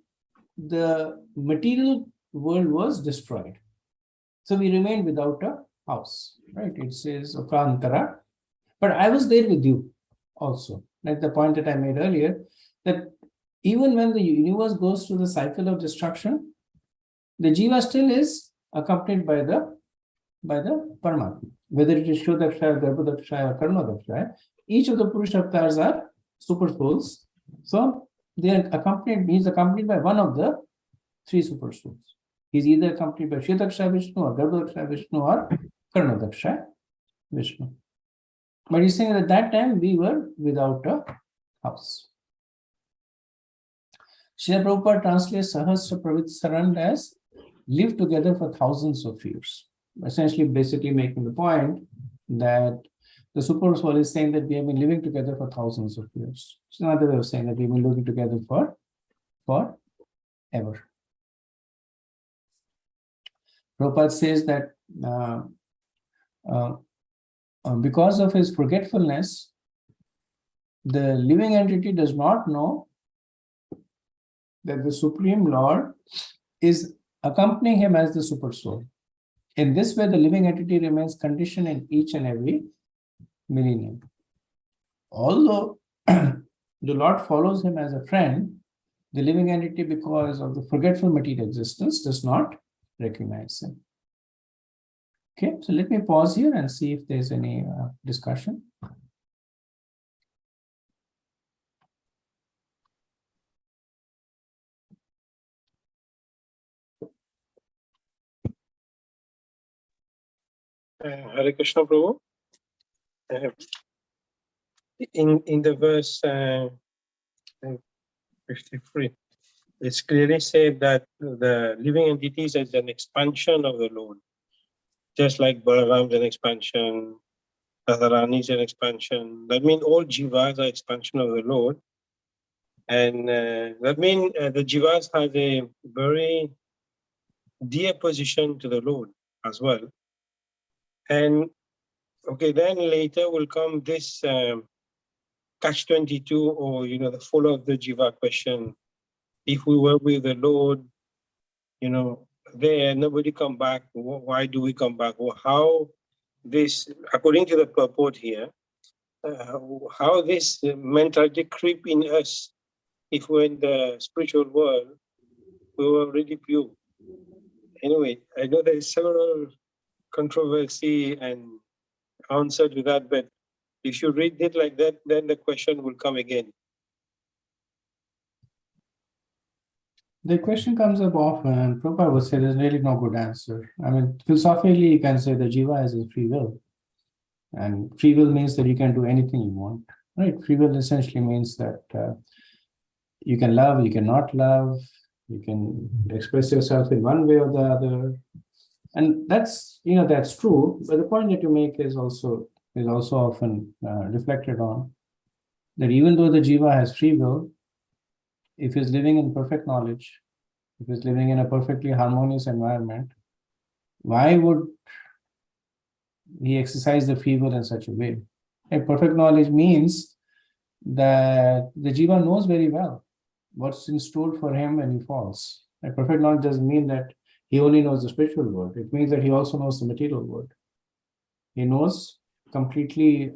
the material world was destroyed. So we remained without a house, right? It says Okantara. But I was there with you also, like the point that I made earlier, that even when the universe goes through the cycle of destruction, the jiva still is accompanied by the Paramatma. Whether it is Shodakshaya, Garbhodakshaya, or Karmadakshaya, each of the Purusharthas are super souls. So they are accompanied, he is accompanied by one of the three super souls. He is either accompanied by Shodakshaya Vishnu or Garbhodakshaya Vishnu or Karmadakshaya Vishnu. But he's saying that at that time we were without a house. Srila Prabhupada translates Sahasra Pravitsaran as live together for thousands of years. Essentially, basically making the point that the super soul is saying that we have been living together for thousands of years. It's another way of saying that we've been living together forever. Prabhupada says that because of his forgetfulness, the living entity does not know that the Supreme Lord is accompanying him as the super soul. In this way, the living entity remains conditioned in each and every millennium. Although the Lord follows him as a friend, the living entity, because of the forgetful material existence, does not recognize him. Okay, so let me pause here and see if there's any discussion. Hare Krishna Prabhu. In the verse 53, it's clearly said that the living entities is an expansion of the Lord. Just like Balaram is an expansion, Radharani is an expansion. That means all jivas are expansion of the Lord. And that means the jivas have a very dear position to the Lord as well. And okay, then later will come this catch-22, or the follow of the jiva question. If we were with the Lord, there nobody come back. Why do we come back? Or how this, according to the purport here, how this mentality creep in us if we're in the spiritual world, we were already pure. Anyway, I know there is several controversy and answer to that, but if you read it like that, then the question will come again. The question comes up often, and Prabhupada would say there's really no good answer. I mean, philosophically, you can say the jiva has a free will. And free will means that you can do anything you want, right? Free will essentially means that you can love, you cannot love, you can express yourself in one way or the other. And that's true. But the point that you make is also often reflected on, that even though the jiva has free will, if he's living in perfect knowledge, if he's living in a perfectly harmonious environment, why would he exercise the free will in such a way? And perfect knowledge means that the jiva knows very well what's in store for him when he falls. And perfect knowledge doesn't mean that he only knows the spiritual world. It means that he also knows the material world. He knows completely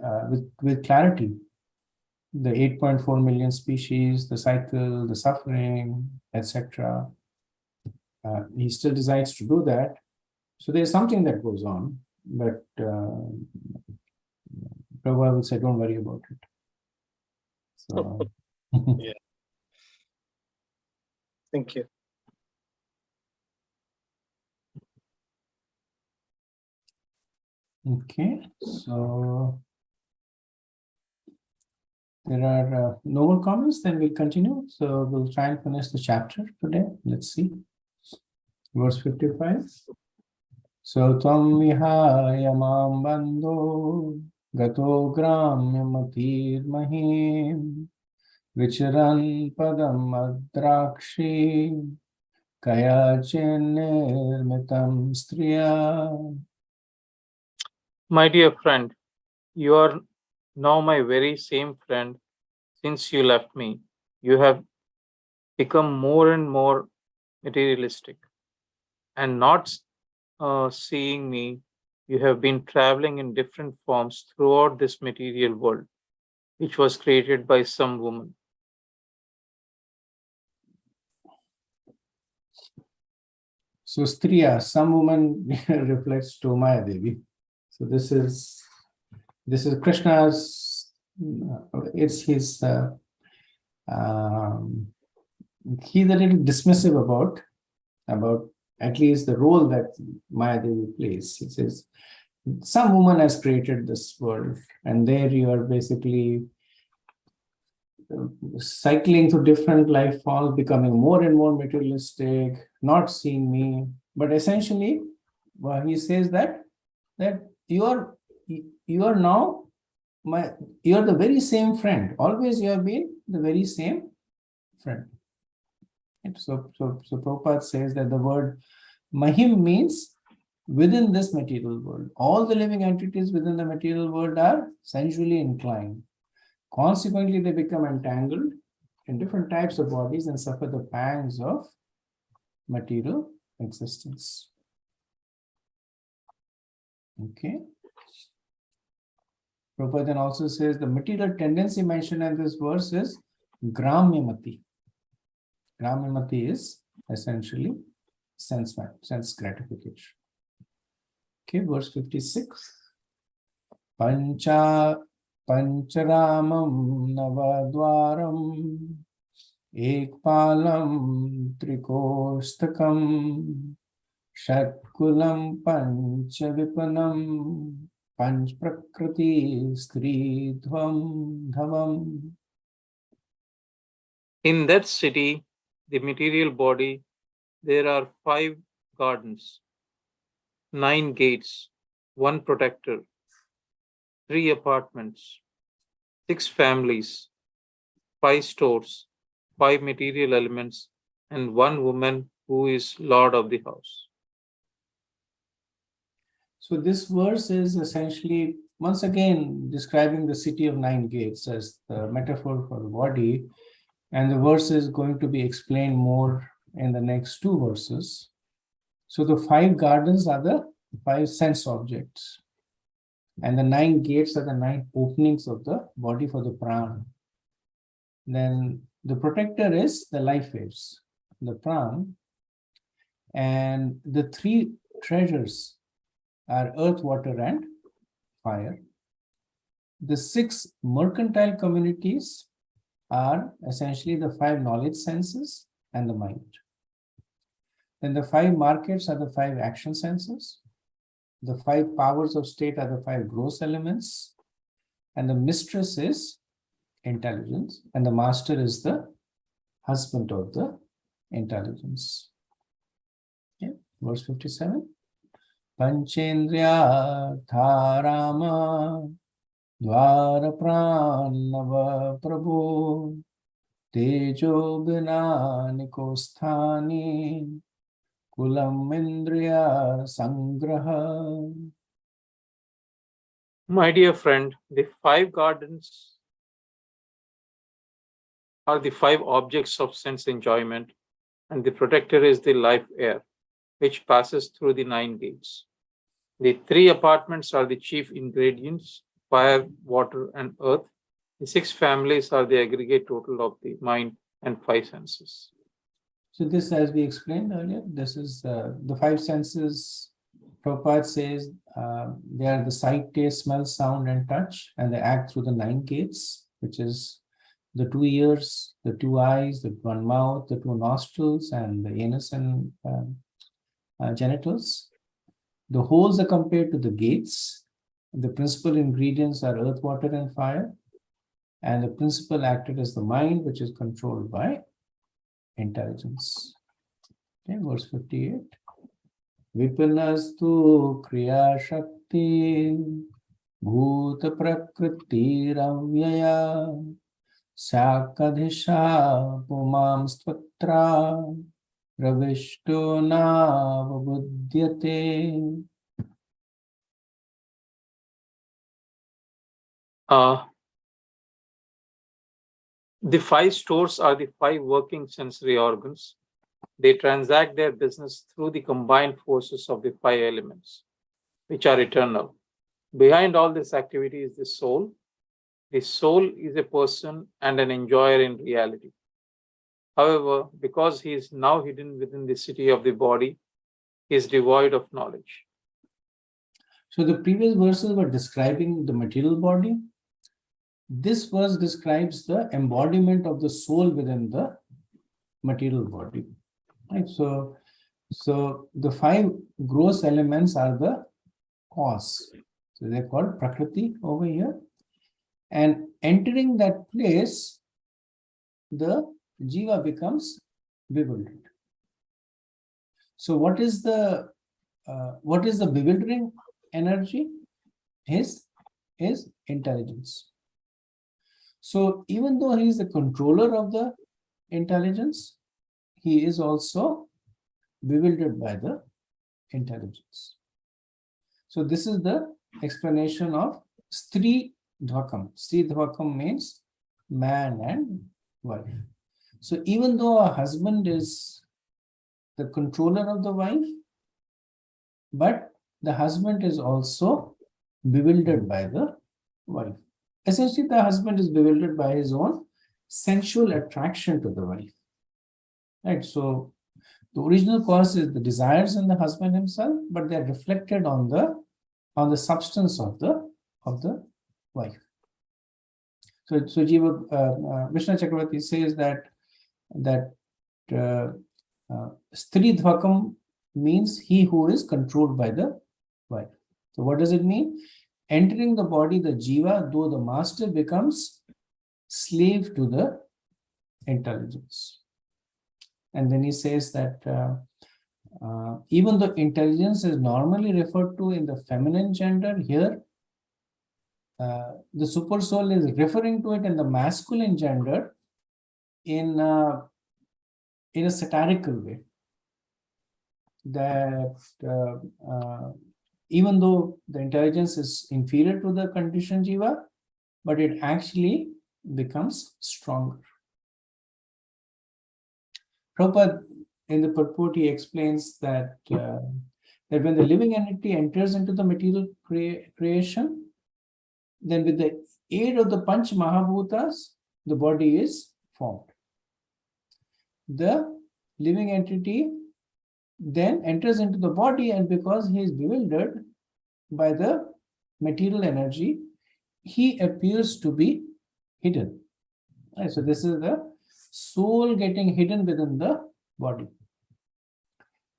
with clarity the 8.4 million species, the cycle, the suffering, etc. He still decides to do that. So there's something that goes on, but Prabhupada would say, don't worry about it. So, Yeah. Thank you. okay, so there are no more comments, then we'll continue. So we'll try and finish the chapter today. Let's see. Verse 55. So tvam vihaya mam bandho gato gramya mahim vicharan padam adrakshi kaya nirmitam striya. My dear friend, you are now my very same friend. Since you left me, you have become more and more materialistic, and not seeing me, you have been traveling in different forms throughout this material world, which was created by some woman. So Striya, some woman reflects to Maya Devi. So this is Krishna's. It's his. He's a little dismissive about at least the role that Maya Devi plays. He says some woman has created this world, and there you are basically cycling through different life forms, becoming more and more materialistic, not seeing me. But essentially, he says that you are now you are the very same friend. Always you have been the very same friend. So Prabhupada says that the word Mahim means within this material world. All the living entities within the material world are sensually inclined. Consequently, they become entangled in different types of bodies and suffer the pangs of material existence. Okay. Prabhupada then also says the material tendency mentioned in this verse is Gramyamati. Gramyamati is essentially sense gratification. Okay, verse 56. Pancharamam Navadwaram Ekpalam Trikostakam Shatkulam Panchavipanam Panch Prakriti Stridhvam Dhavam. In that city, the material body, there are 5 gardens, 9 gates, 1 protector, 3 apartments, 6 families, 5 stores, 5 material elements, and 1 woman who is lord of the house. So this verse is essentially, once again, describing the city of 9 gates as the metaphor for the body. And the verse is going to be explained more in the next 2 verses. So the 5 gardens are the 5 sense objects. And the 9 gates are the 9 openings of the body for the prana. Then the protector is the life waves, the prana. And the 3 treasures are earth, water, and fire. The 6 mercantile communities are essentially the 5 knowledge senses and the mind. Then the 5 markets are the 5 action senses. The 5 powers of state are the 5 gross elements. And the mistress is intelligence. And the master is the husband of the intelligence. Okay. Verse 57. Panchendriya Dharama Dvara Pranava Prabhu Tejo Bina Nikosthani Kulam Indriya Sangraha. My dear friend, the 5 gardens are the 5 objects of sense enjoyment, and the protector is the life air, which passes through the 9 gates. The 3 apartments are the chief ingredients, fire, water, and earth. The 6 families are the aggregate total of the mind and 5 senses. So this, as we explained earlier, this is the 5 senses. Prabhupada says they are the sight, taste, smell, sound, and touch, and they act through the 9 gates, which is the 2 ears, the 2 eyes, the 1 mouth, the 2 nostrils, and the anus and genitals. The holes are compared to the gates. The principal ingredients are earth, water, and fire. And the principal actor is the mind, which is controlled by intelligence. Okay, verse 58. Vipanastu kriya shakti bhuta prakriti ravyaya sakadhisha pumam statra pravishto navabudyate. The 5 stores are the 5 working sensory organs. They transact their business through the combined forces of the 5 elements, which are eternal. Behind all this activity is the soul. The soul is a person and an enjoyer in reality. However, because he is now hidden within the city of the body, he is devoid of knowledge. So the previous verses were describing the material body. This verse describes the embodiment of the soul within the material body. Right? So the five gross elements are the cause. So they're called Prakriti over here. And entering that place, the jiva becomes bewildered. So what is the bewildering energy? Is intelligence. So even though he is the controller of the intelligence, he is also bewildered by the intelligence. So this is the explanation of Stri Dhvakam. Stri Dhvakam means man and wife. So even though a husband is the controller of the wife, but the husband is also bewildered by the wife. Essentially, the husband is bewildered by his own sensual attraction to the wife. Right? So the original cause is the desires in the husband himself, but they are reflected on the substance of the wife. So Jiva Vishnu Chakravarti says that Stri Dhvakam means he who is controlled by the wife. So what does it mean? Entering the body, the jiva, though the master, becomes slave to the intelligence. And then he says that even though intelligence is normally referred to in the feminine gender, here the super soul is referring to it in the masculine gender in a satirical way. That even though the intelligence is inferior to the conditioned jiva, but it actually becomes stronger. Prabhupada, in the purport, he explains that that when the living entity enters into the material creation, then with the aid of the Panch Mahabhutas, the body is formed. The living entity then enters into the body, and because he is bewildered by the material energy, he appears to be hidden. Right, so this is the soul getting hidden within the body.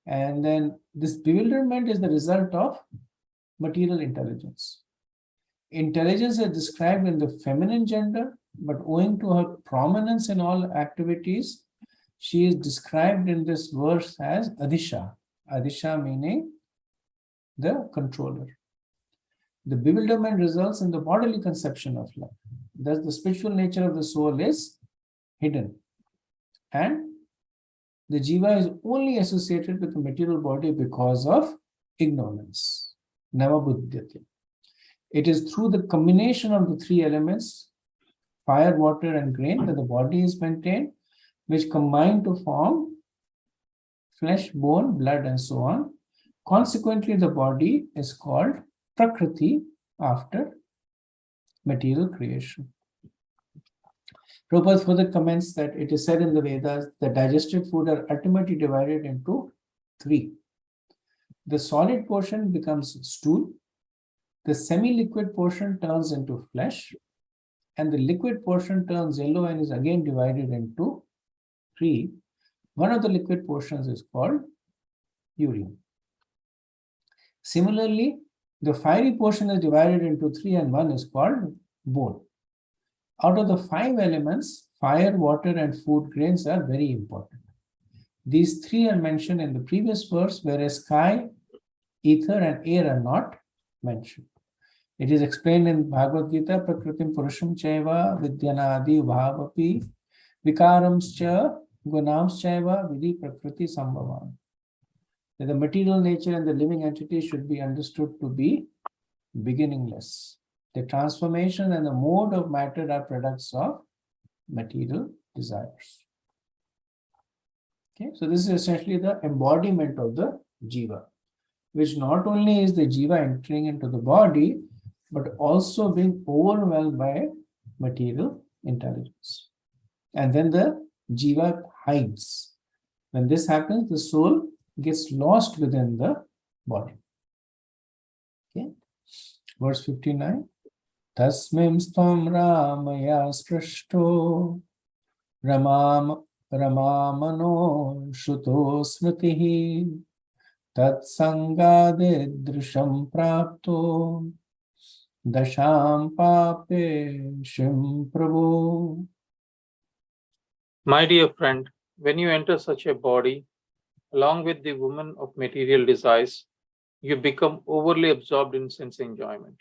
And then this bewilderment is the result of material intelligence. Intelligence is described in the feminine gender, but owing to her prominence in all activities, she is described in this verse as Adisha. Adisha meaning the controller. The bewilderment results in the bodily conception of life. Thus, the spiritual nature of the soul is hidden. And the jiva is only associated with the material body because of ignorance. Navabuddhyate. It is through the combination of the three elements, fire, water, and grain, that the body is maintained, which combine to form flesh, bone, blood, and so on. Consequently, the body is called Prakriti after material creation. Prabhupada further comments that it is said in the Vedas that digested food are ultimately divided into three. The solid portion becomes stool, the semi-liquid portion turns into flesh, and the liquid portion turns yellow and is again divided into three. One of the liquid portions is called urine. Similarly, the fiery portion is divided into three and one is called bone. Out of the five elements, fire, water, and food grains are very important. These three are mentioned in the previous verse, whereas sky, ether, and air are not mentioned. It is explained in Bhagavad Gita, Prakritim Purusham Chaiva, Vidyanadi Bhavapi, Vikaramscha, Gunamschaiva, Vidhi Prakriti Sambhavan. That the material nature and the living entity should be understood to be beginningless. The transformation and the mode of matter are products of material desires. Okay, so this is essentially the embodiment of the jiva, which not only is the jiva entering into the body, but also being overwhelmed by material intelligence. And then the jiva hides. When this happens, the soul gets lost within the body. Okay, verse 59. Tasmim stvam ramaya sprashto ramam ramamano shuto smritihi tat sangadidrisham prapto dasham pape shim prabhu. My dear friend, when you enter such a body, along with the woman of material desires, you become overly absorbed in sense enjoyment.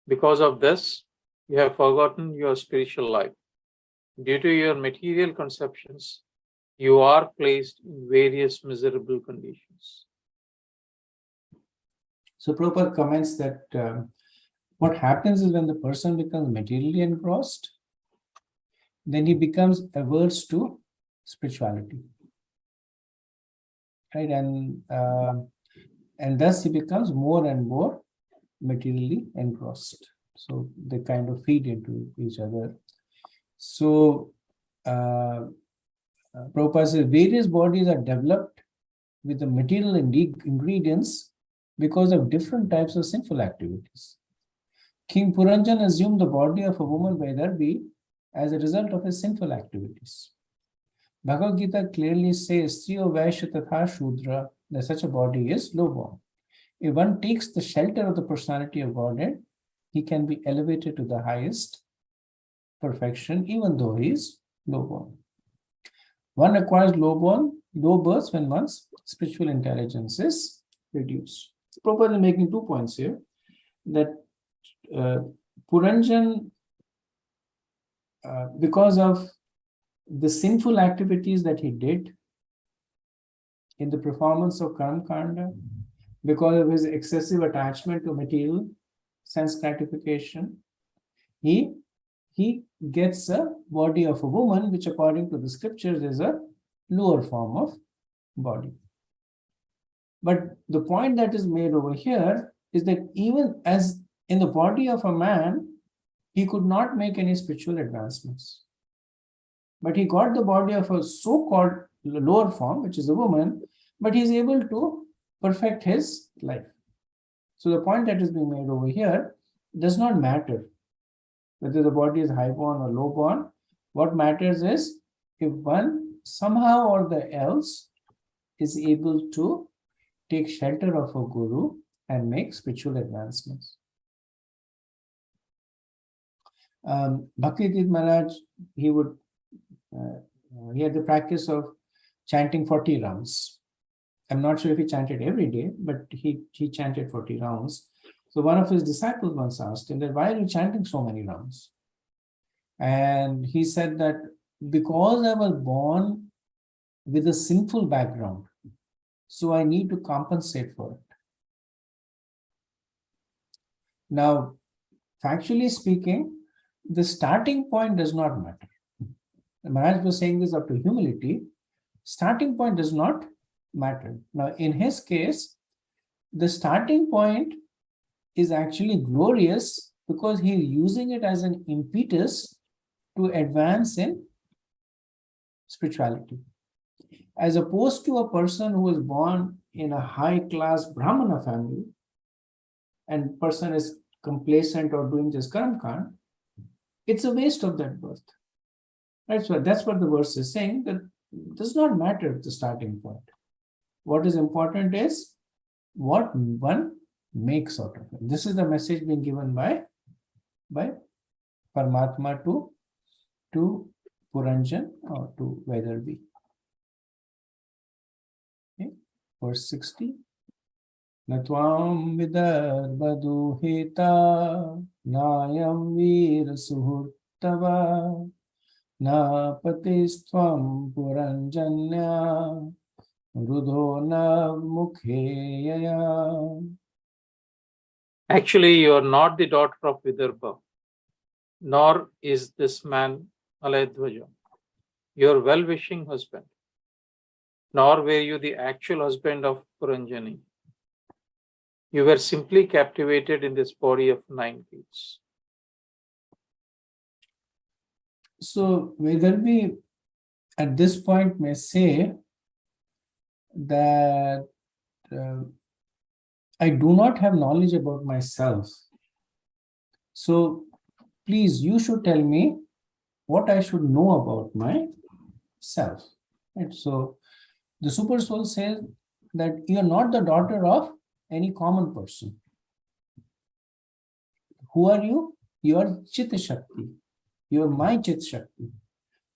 Because of this, you have forgotten your spiritual life. Due to your material conceptions, you are placed in various miserable conditions. So Prabhupada comments that what happens is when the person becomes materially engrossed, then he becomes averse to spirituality, right? And thus he becomes more and more materially engrossed. So they kind of feed into each other. So Prabhupada says various bodies are developed with the material ingredients because of different types of sinful activities. King Puranjan assumed the body of a woman Vaidarbhi as a result of his sinful activities. Bhagavad Gita clearly says, Striyo Vaishya Tatha Shudra, that such a body is low-born. If one takes the shelter of the personality of Godhead, he can be elevated to the highest perfection, even though he is low-born. One acquires low births when one's spiritual intelligence is reduced. Prabhupada is making 2 points here, that Puranjan, because of the sinful activities that he did in the performance of Karam Kanda, because of his excessive attachment to material sense gratification, he gets a body of a woman, which according to the scriptures is a lower form of body. But the point that is made over here is that even as in the body of a man, he could not make any spiritual advancements. But he got the body of a so-called lower form, which is a woman, but he is able to perfect his life. So the point that is being made over here does not matter whether the body is high-born or low-born. What matters is if one somehow or the else is able to take shelter of a guru and make spiritual advancements. Bhakti Tirtha Maharaj, he had the practice of chanting 40 rounds. I'm not sure if he chanted every day, but he chanted 40 rounds. So one of his disciples once asked him that, why are you chanting so many rounds? And he said that because I was born with a sinful background, so I need to compensate for it. Now, factually speaking, the starting point does not matter. Maharaj was saying this up to humility. Starting point does not matter. Now, in his case, the starting point is actually glorious because he is using it as an impetus to advance in spirituality. As opposed to a person who is born in a high-class Brahmana family and person is complacent or doing just Karam Kand, it's a waste of that birth. Right? So that's what the verse is saying, that it does not matter the starting point. What is important is what one makes out of it. This is the message being given by Paramatma to Puranjan or to Vaidarbhi. Okay. Verse 60. Natvam vidarbadu heta nayam vir suhurtava na patistvam puranjanya rudho na mukheya. Actually, you are not the daughter of Vidarbha, nor is this man Alayadhvaja, your well-wishing husband, nor were you the actual husband of Puranjani. You were simply captivated in this body of 9 feet. So Vaidarbhi at this point may say that I do not have knowledge about myself. So please, you should tell me what I should know about myself. Right? So the super soul says that you are not the daughter of any common person. Who are you? You are Chit Shakti. You are my Chit Shakti.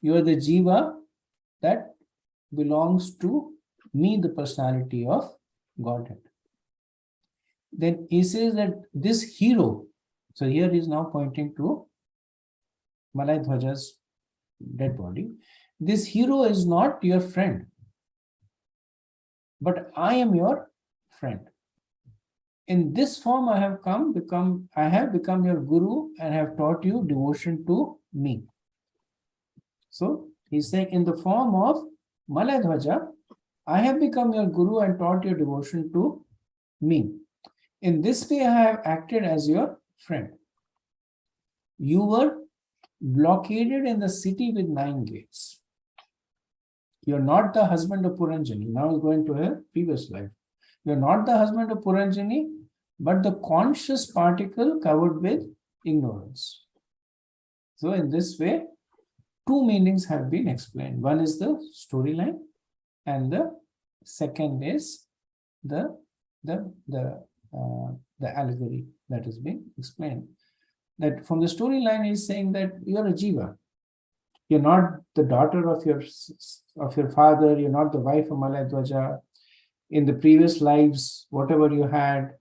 You are the Jiva that belongs to me, the personality of Godhead. Then he says that this hero, so here he is now pointing to Malay Dhwaja's dead body. This hero is not your friend, but I am your friend. In this form, I have become your guru and have taught you devotion to me. So he's saying, in the form of Malay Dhwaja, I have become your guru and taught you devotion to me. In this way, I have acted as your friend. You were blockaded in the city with 9 gates. You're not the husband of Puranjani. Now we're going to her previous life. You're not the husband of Puranjani, but the conscious particle covered with ignorance. So in this way, 2 meanings have been explained. One is the storyline, and the second is the allegory that has been explained. That from the storyline is saying that you are a jiva. You're not the daughter of your father. You're not the wife of Malay Dhwaja. In the previous lives, whatever you had,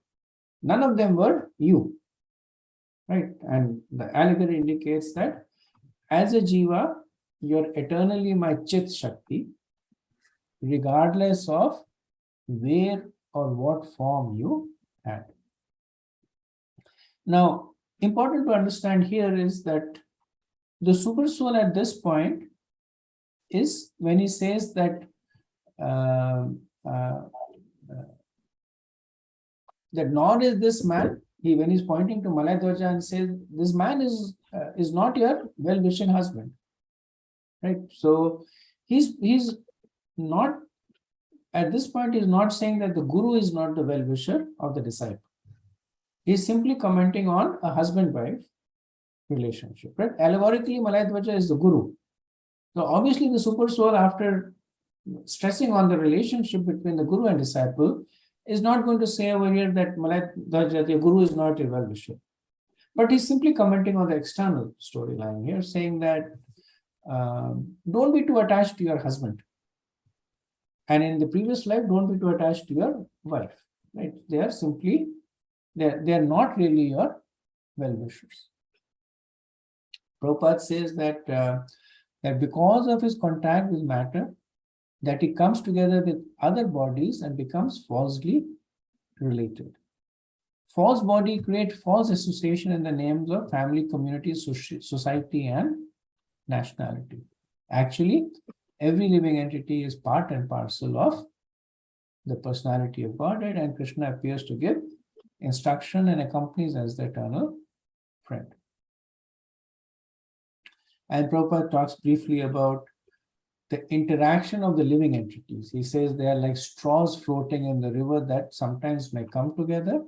none of them were you, right? And the allegory indicates that as a jiva, you're eternally my Chit Shakti, regardless of where or what form you had. Now, important to understand here is that the super soul at this point is when he says that that nor is this man, when he's pointing to Malay Dhwaja and says, this man is not your well-wishing husband, right? So he's not, at this point, he's not saying that the guru is not the well-wisher of the disciple. He's simply commenting on a husband-wife relationship, right? Allegorically, Malay Dhwaja is the guru. So obviously the super soul, after stressing on the relationship between the guru and disciple, is not going to say over here that Malay Dhwaja, the guru is not your well-wisher. But he's simply commenting on the external storyline here, saying that don't be too attached to your husband. And in the previous life, don't be too attached to your wife, right? They are simply, they are not really your well-wishers. Prabhupada says that, that because of his contact with matter, that he comes together with other bodies and becomes falsely related. False body create false association in the names of family, community, society, and nationality. Actually, every living entity is part and parcel of the personality of Godhead, and Krishna appears to give instruction and accompanies as the eternal friend. And Prabhupada talks briefly about the interaction of the living entities. He says they are like straws floating in the river that sometimes may come together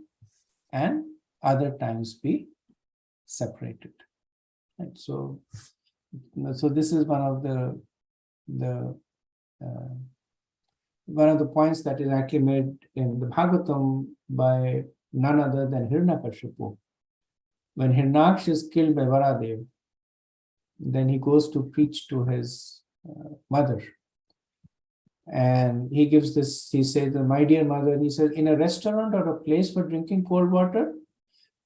and other times be separated. And so this is one of the points that is actually made in the Bhagavatam by none other than Hiranyakashipu. When Hiranyaksh is killed by Varadev, then he goes to preach to his mother. And he gives this, he says, my dear mother, he says, in a restaurant or a place for drinking cold water,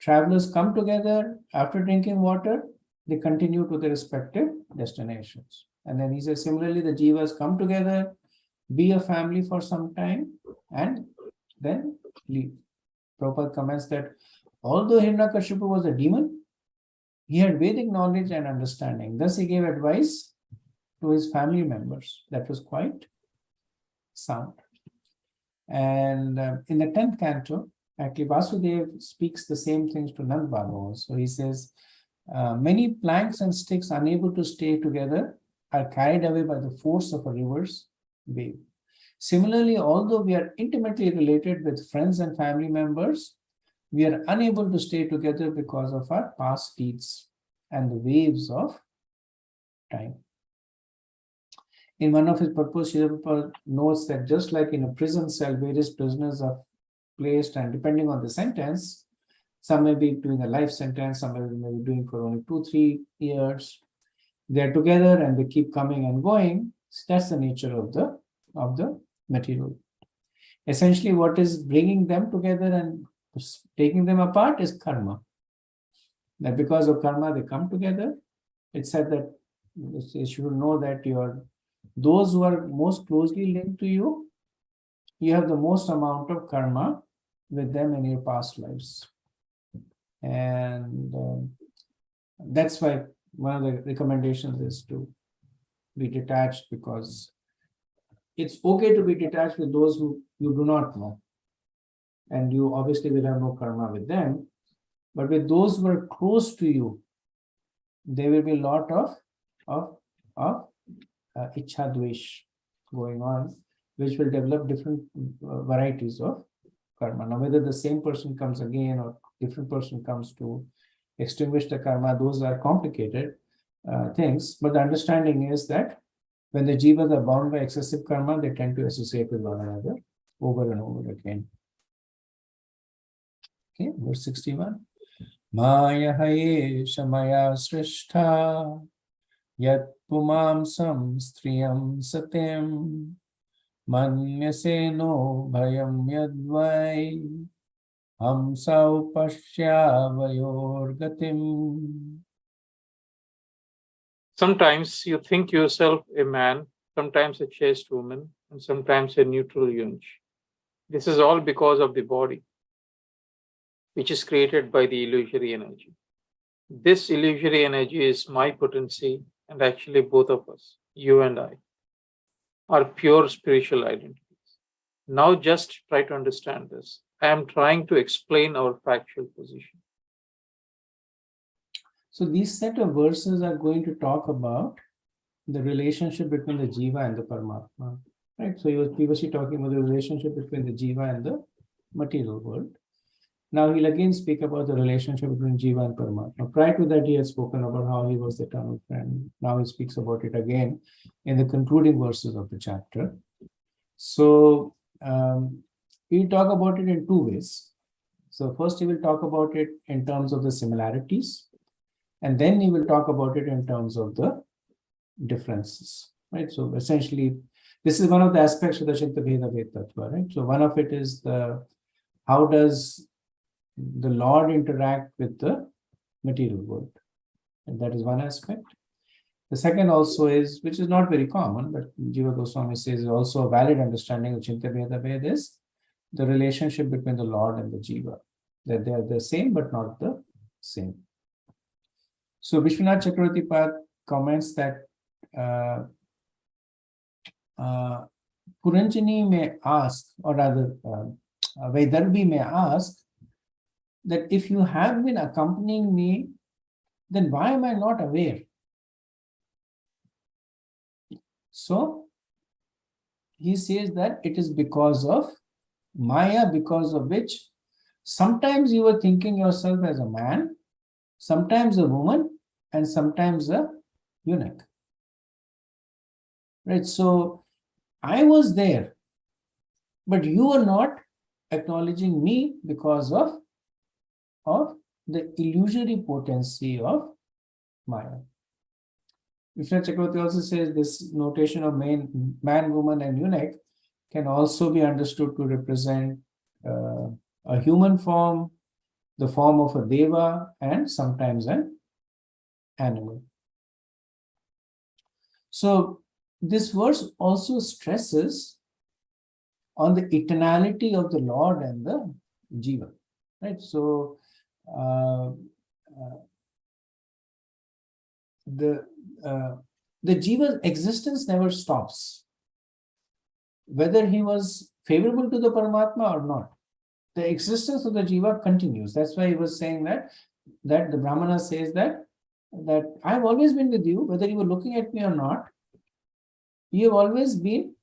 travelers come together. After drinking water, they continue to their respective destinations. And then he says, similarly, the jivas come together, be a family for some time, and then leave. Prabhupada comments that although Hiranyakashipu was a demon, he had Vedic knowledge and understanding. Thus, he gave advice to his family members that was quite sound. And in the 10th canto, actually Vasudeva speaks the same things to Nand Baba also. He says, many planks and sticks unable to stay together are carried away by the force of a river's wave. Similarly, although we are intimately related with friends and family members, we are unable to stay together because of our past deeds and the waves of time. In one of his purpose, Srila Prabhupada notes that just like in a prison cell, various prisoners are placed, and depending on the sentence, some may be doing a life sentence, some may be doing for only 2-3 years. They're together and they keep coming and going. That's the nature of the material. Essentially, what is bringing them together and taking them apart is karma. That because of karma, they come together. It's said that you should know that those who are most closely linked to you, you have the most amount of karma with them in your past lives. And that's why one of the recommendations is to be detached, because it's okay to be detached with those who you do not know. And you obviously will have no karma with them. But with those who are close to you, there will be a lot of ichha dvesh going on, which will develop different varieties of karma. Now, whether the same person comes again or different person comes to extinguish the karma, those are complicated things. But the understanding is that when the jivas are bound by excessive karma, they tend to associate with one another over and over again. Okay, verse 61. Maya haye shamaya srishta yat pumamsam striyam satyam manyase no bhayam yadvai hamsau pashyavayor gatim. Sometimes you think yourself a man, sometimes a chaste woman, and sometimes a neutral yunch. This is all because of the body, which is created by the illusory energy. This illusory energy is my potency, and actually both of us, you and I, are pure spiritual identities. Now just try to understand this. I am trying to explain our factual position. So these set of verses are going to talk about the relationship between the jiva and the Paramatma. Right? So he was previously talking about the relationship between the jiva and the material world. Now he'll again speak about the relationship between jiva and Paramatma. Prior to that, he had spoken about how he was the eternal friend. Now he speaks about it again in the concluding verses of the chapter. So we'll talk about it in two ways. So first he will talk about it in terms of the similarities, and then he will talk about it in terms of the differences, right? So essentially, this is one of the aspects of the Chinta Bheda Ved Tattva, right? So one of it is how does the Lord interact with the material world? And that is one aspect. The second also is, which is not very common, but Jiva Goswami says is also a valid understanding of Chinta Bheda Ved is the relationship between the Lord and the Jiva. That they are the same, but not the same. So Vishwanath Chakravarti Pad comments that Puranjani may ask, or rather Vaidarbhi may ask, that if you have been accompanying me, then why am I not aware? So he says that it is because of Maya, because of which sometimes you were thinking yourself as a man, sometimes a woman, and sometimes a eunuch. Right? So I was there, but you were not acknowledging me because of the illusory potency of Maya. Vishnu Chakravarti also says this notation of man, woman, and eunuch can also be understood to represent a human form, the form of a deva, and sometimes an animal. So this verse also stresses on the eternality of the Lord and the Jiva, right? So the Jiva's existence never stops, whether he was favorable to the Paramatma or not. The existence of the Jiva continues. That's why he was saying that the Brahmana says that I've always been with you, whether you were looking at me or not. You have always been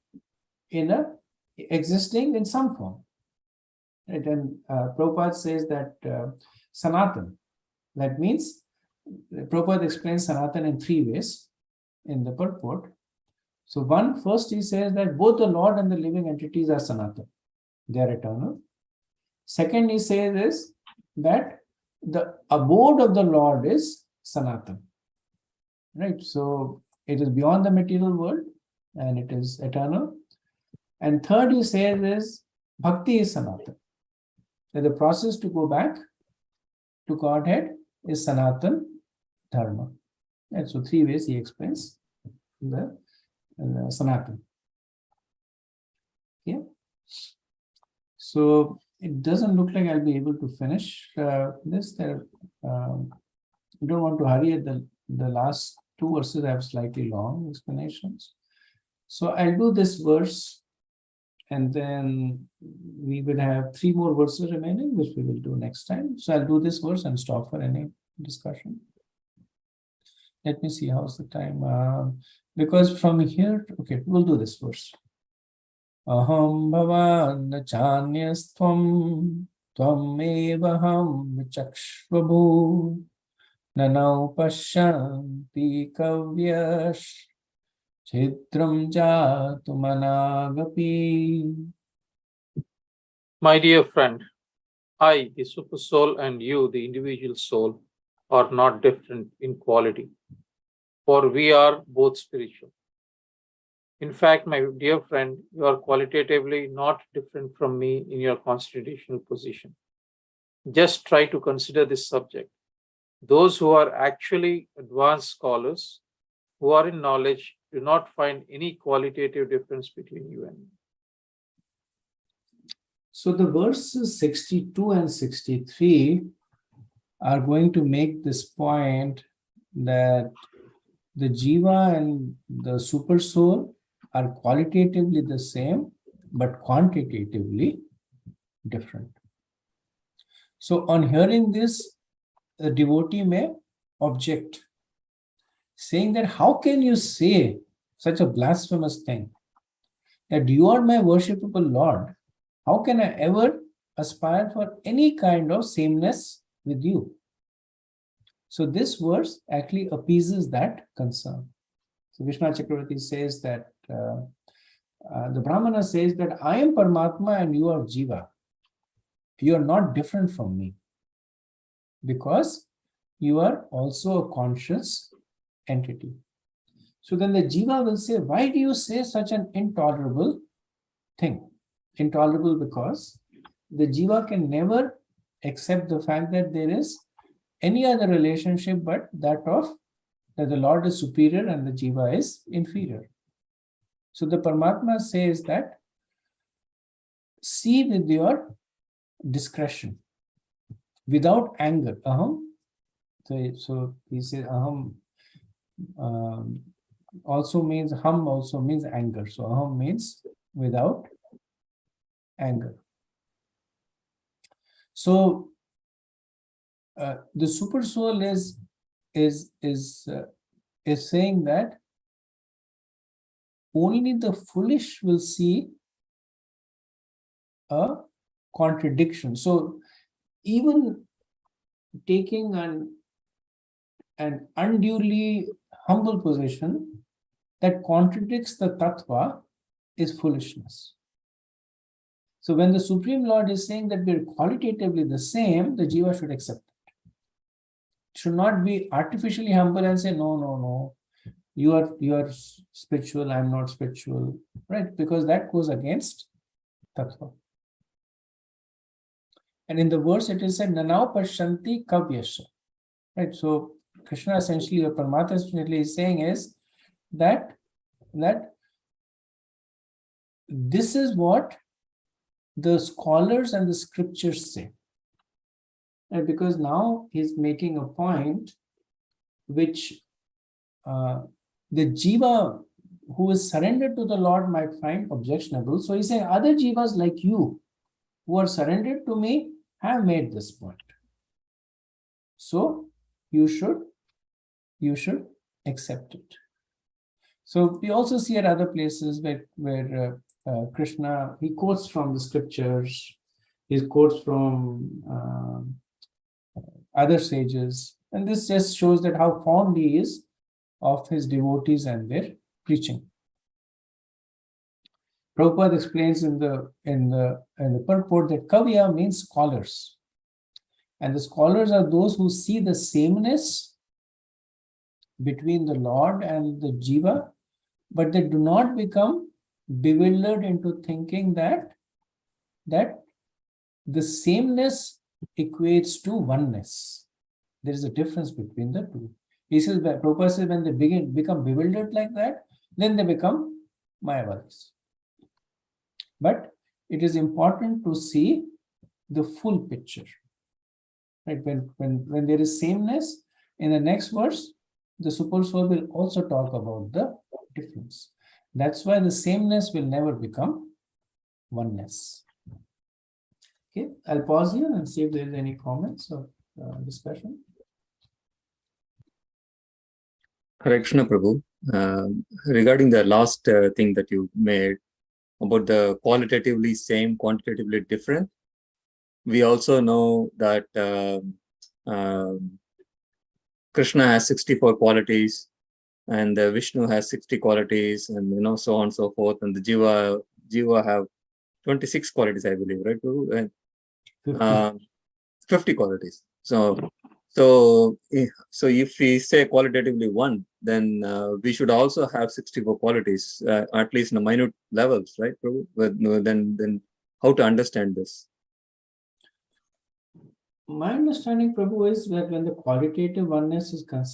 in a existing in some form. Right? And Prabhupada says that Sanatan, that means Prabhupada explains Sanatan in three ways in the purport. So first he says that both the Lord and the living entities are Sanatan. They are eternal. Second he says is that the abode of the Lord is Sanatan. Right? So it is beyond the material world and it is eternal. And third he says is Bhakti is Sanatan. That the process to go back to Godhead is Sanatan Dharma. And so three ways he explains the Sanatan. Yeah. So it doesn't look like I'll be able to finish this. I don't want to hurry at the last two verses. I have slightly long explanations. So I'll do this verse and then we will have three more verses remaining, which we will do next time. So I'll do this verse and stop for any discussion. Let me see how's the time. Because from here, okay, we'll do this verse. Aham bhavan chanyastvam tvam evaham vichakshvabhu nanau pashyanti kavyash chitram jatumanagapi. My dear friend, I, the super soul, and you, the individual soul, are not different in quality, for we are both spiritual. In fact, my dear friend, you are qualitatively not different from me in your constitutional position. Just try to consider this subject. Those who are actually advanced scholars, who are in knowledge, do not find any qualitative difference between you and me. So the verses 62 and 63 are going to make this point that the jiva and the super soul are qualitatively the same, but quantitatively different. So on hearing this, the devotee may object, saying that how can you say such a blasphemous thing? That you are my worshipable Lord. How can I ever aspire for any kind of sameness with you? So this verse actually appeases that concern. So Vishnu Chakravarti says that the Brahmana says that I am Paramatma and you are Jiva. You are not different from me because you are also a conscious entity. So then the Jiva will say, why do you say such an intolerable thing? Intolerable because the Jiva can never accept the fact that there is any other relationship but that the Lord is superior and the Jiva is inferior. So the Paramatma says that see with your discretion, without anger. Aham. So he says aham also means ham also means anger. So aham means without anger. So the super soul is saying that only the foolish will see a contradiction. So even taking an unduly humble position that contradicts the tattva is foolishness. So when the Supreme Lord is saying that we're qualitatively the same, the Jiva should accept it. Should not be artificially humble and say, no, you are spiritual, I'm not spiritual, right? Because that goes against tattva. And in the verse it is said, Nanau Pashanti Kavyasha. Right? So Krishna essentially, or Paramatma essentially is saying is that this is what the scholars and the scriptures say. Right? Because now he's making a point which the jiva who is surrendered to the Lord might find objectionable. So he's saying other jivas like you who are surrendered to me have made this point. So you should accept it. So we also see at other places where Krishna, he quotes from the scriptures, he quotes from other sages, and this just shows that how fond he is of his devotees and their preaching. Prabhupada explains in the purport that Kavya means scholars, and the scholars are those who see the sameness between the Lord and the Jiva, but they do not become bewildered into thinking that the sameness equates to oneness. There is a difference between the two. He says that Prabhupada says when they become bewildered like that, then they become Mayavadis. But it is important to see the full picture. Right? When there is sameness, in the next verse, the Super Soul will also talk about the difference. That's why the sameness will never become oneness. Okay, I'll pause here and see if there is any comments or discussion. Hare Krishna Prabhu. Regarding the last thing that you made about the qualitatively same, quantitatively different, we also know that Krishna has 64 qualities, and Vishnu has 60 qualities, and so on and so forth. And the Jiva have 26 qualities, I believe, right, Prabhu? And 50 qualities. So if we say qualitatively one, then we should also have 64 qualities, at least in the minute levels, right, Prabhu? But then how to understand this? My understanding, Prabhu, is that when the qualitative oneness is called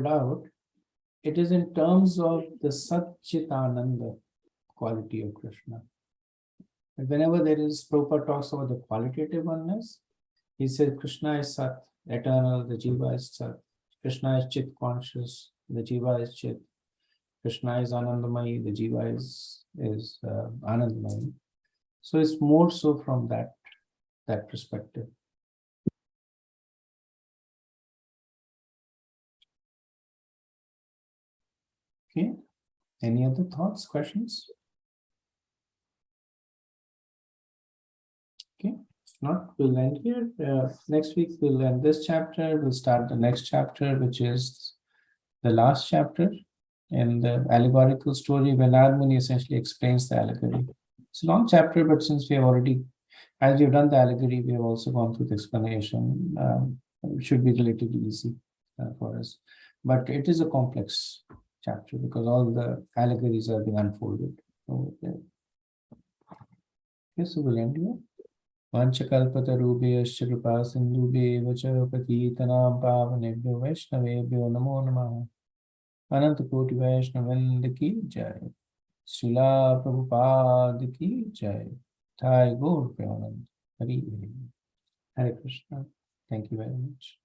out, it is in terms of the Satchitananda quality of Krishna. And whenever there is, Prabhupada talks about the qualitative oneness, he says Krishna is Sat, eternal, the Jiva is Sat. Krishna is Chit conscious, the Jiva is Chit. Krishna is Anandamayi, the Jiva is Anandamayi. So it's more so from that perspective. Okay. Any other thoughts, questions? Okay. If not, we'll end here. Next week, we'll end this chapter. We'll start the next chapter, which is the last chapter in the allegorical story when Muni essentially explains the allegory. It's a long chapter, but since we have already, as we've done the allegory, we have also gone through the explanation. It should be relatively easy for us. But it is a complex chapter because all the allegories are being unfolded over there. Okay, so we'll end here. Vanchakalpatarubhyascha kripa sindhubhyeva cha patitanam pavanebhyo vaishnavebhyo namo namaha. Ananta Koti Vaishnavind ki jai. Srila Prabhupada ki jai. Thai Gaur Premanand. Hare Krishna. Thank you very much.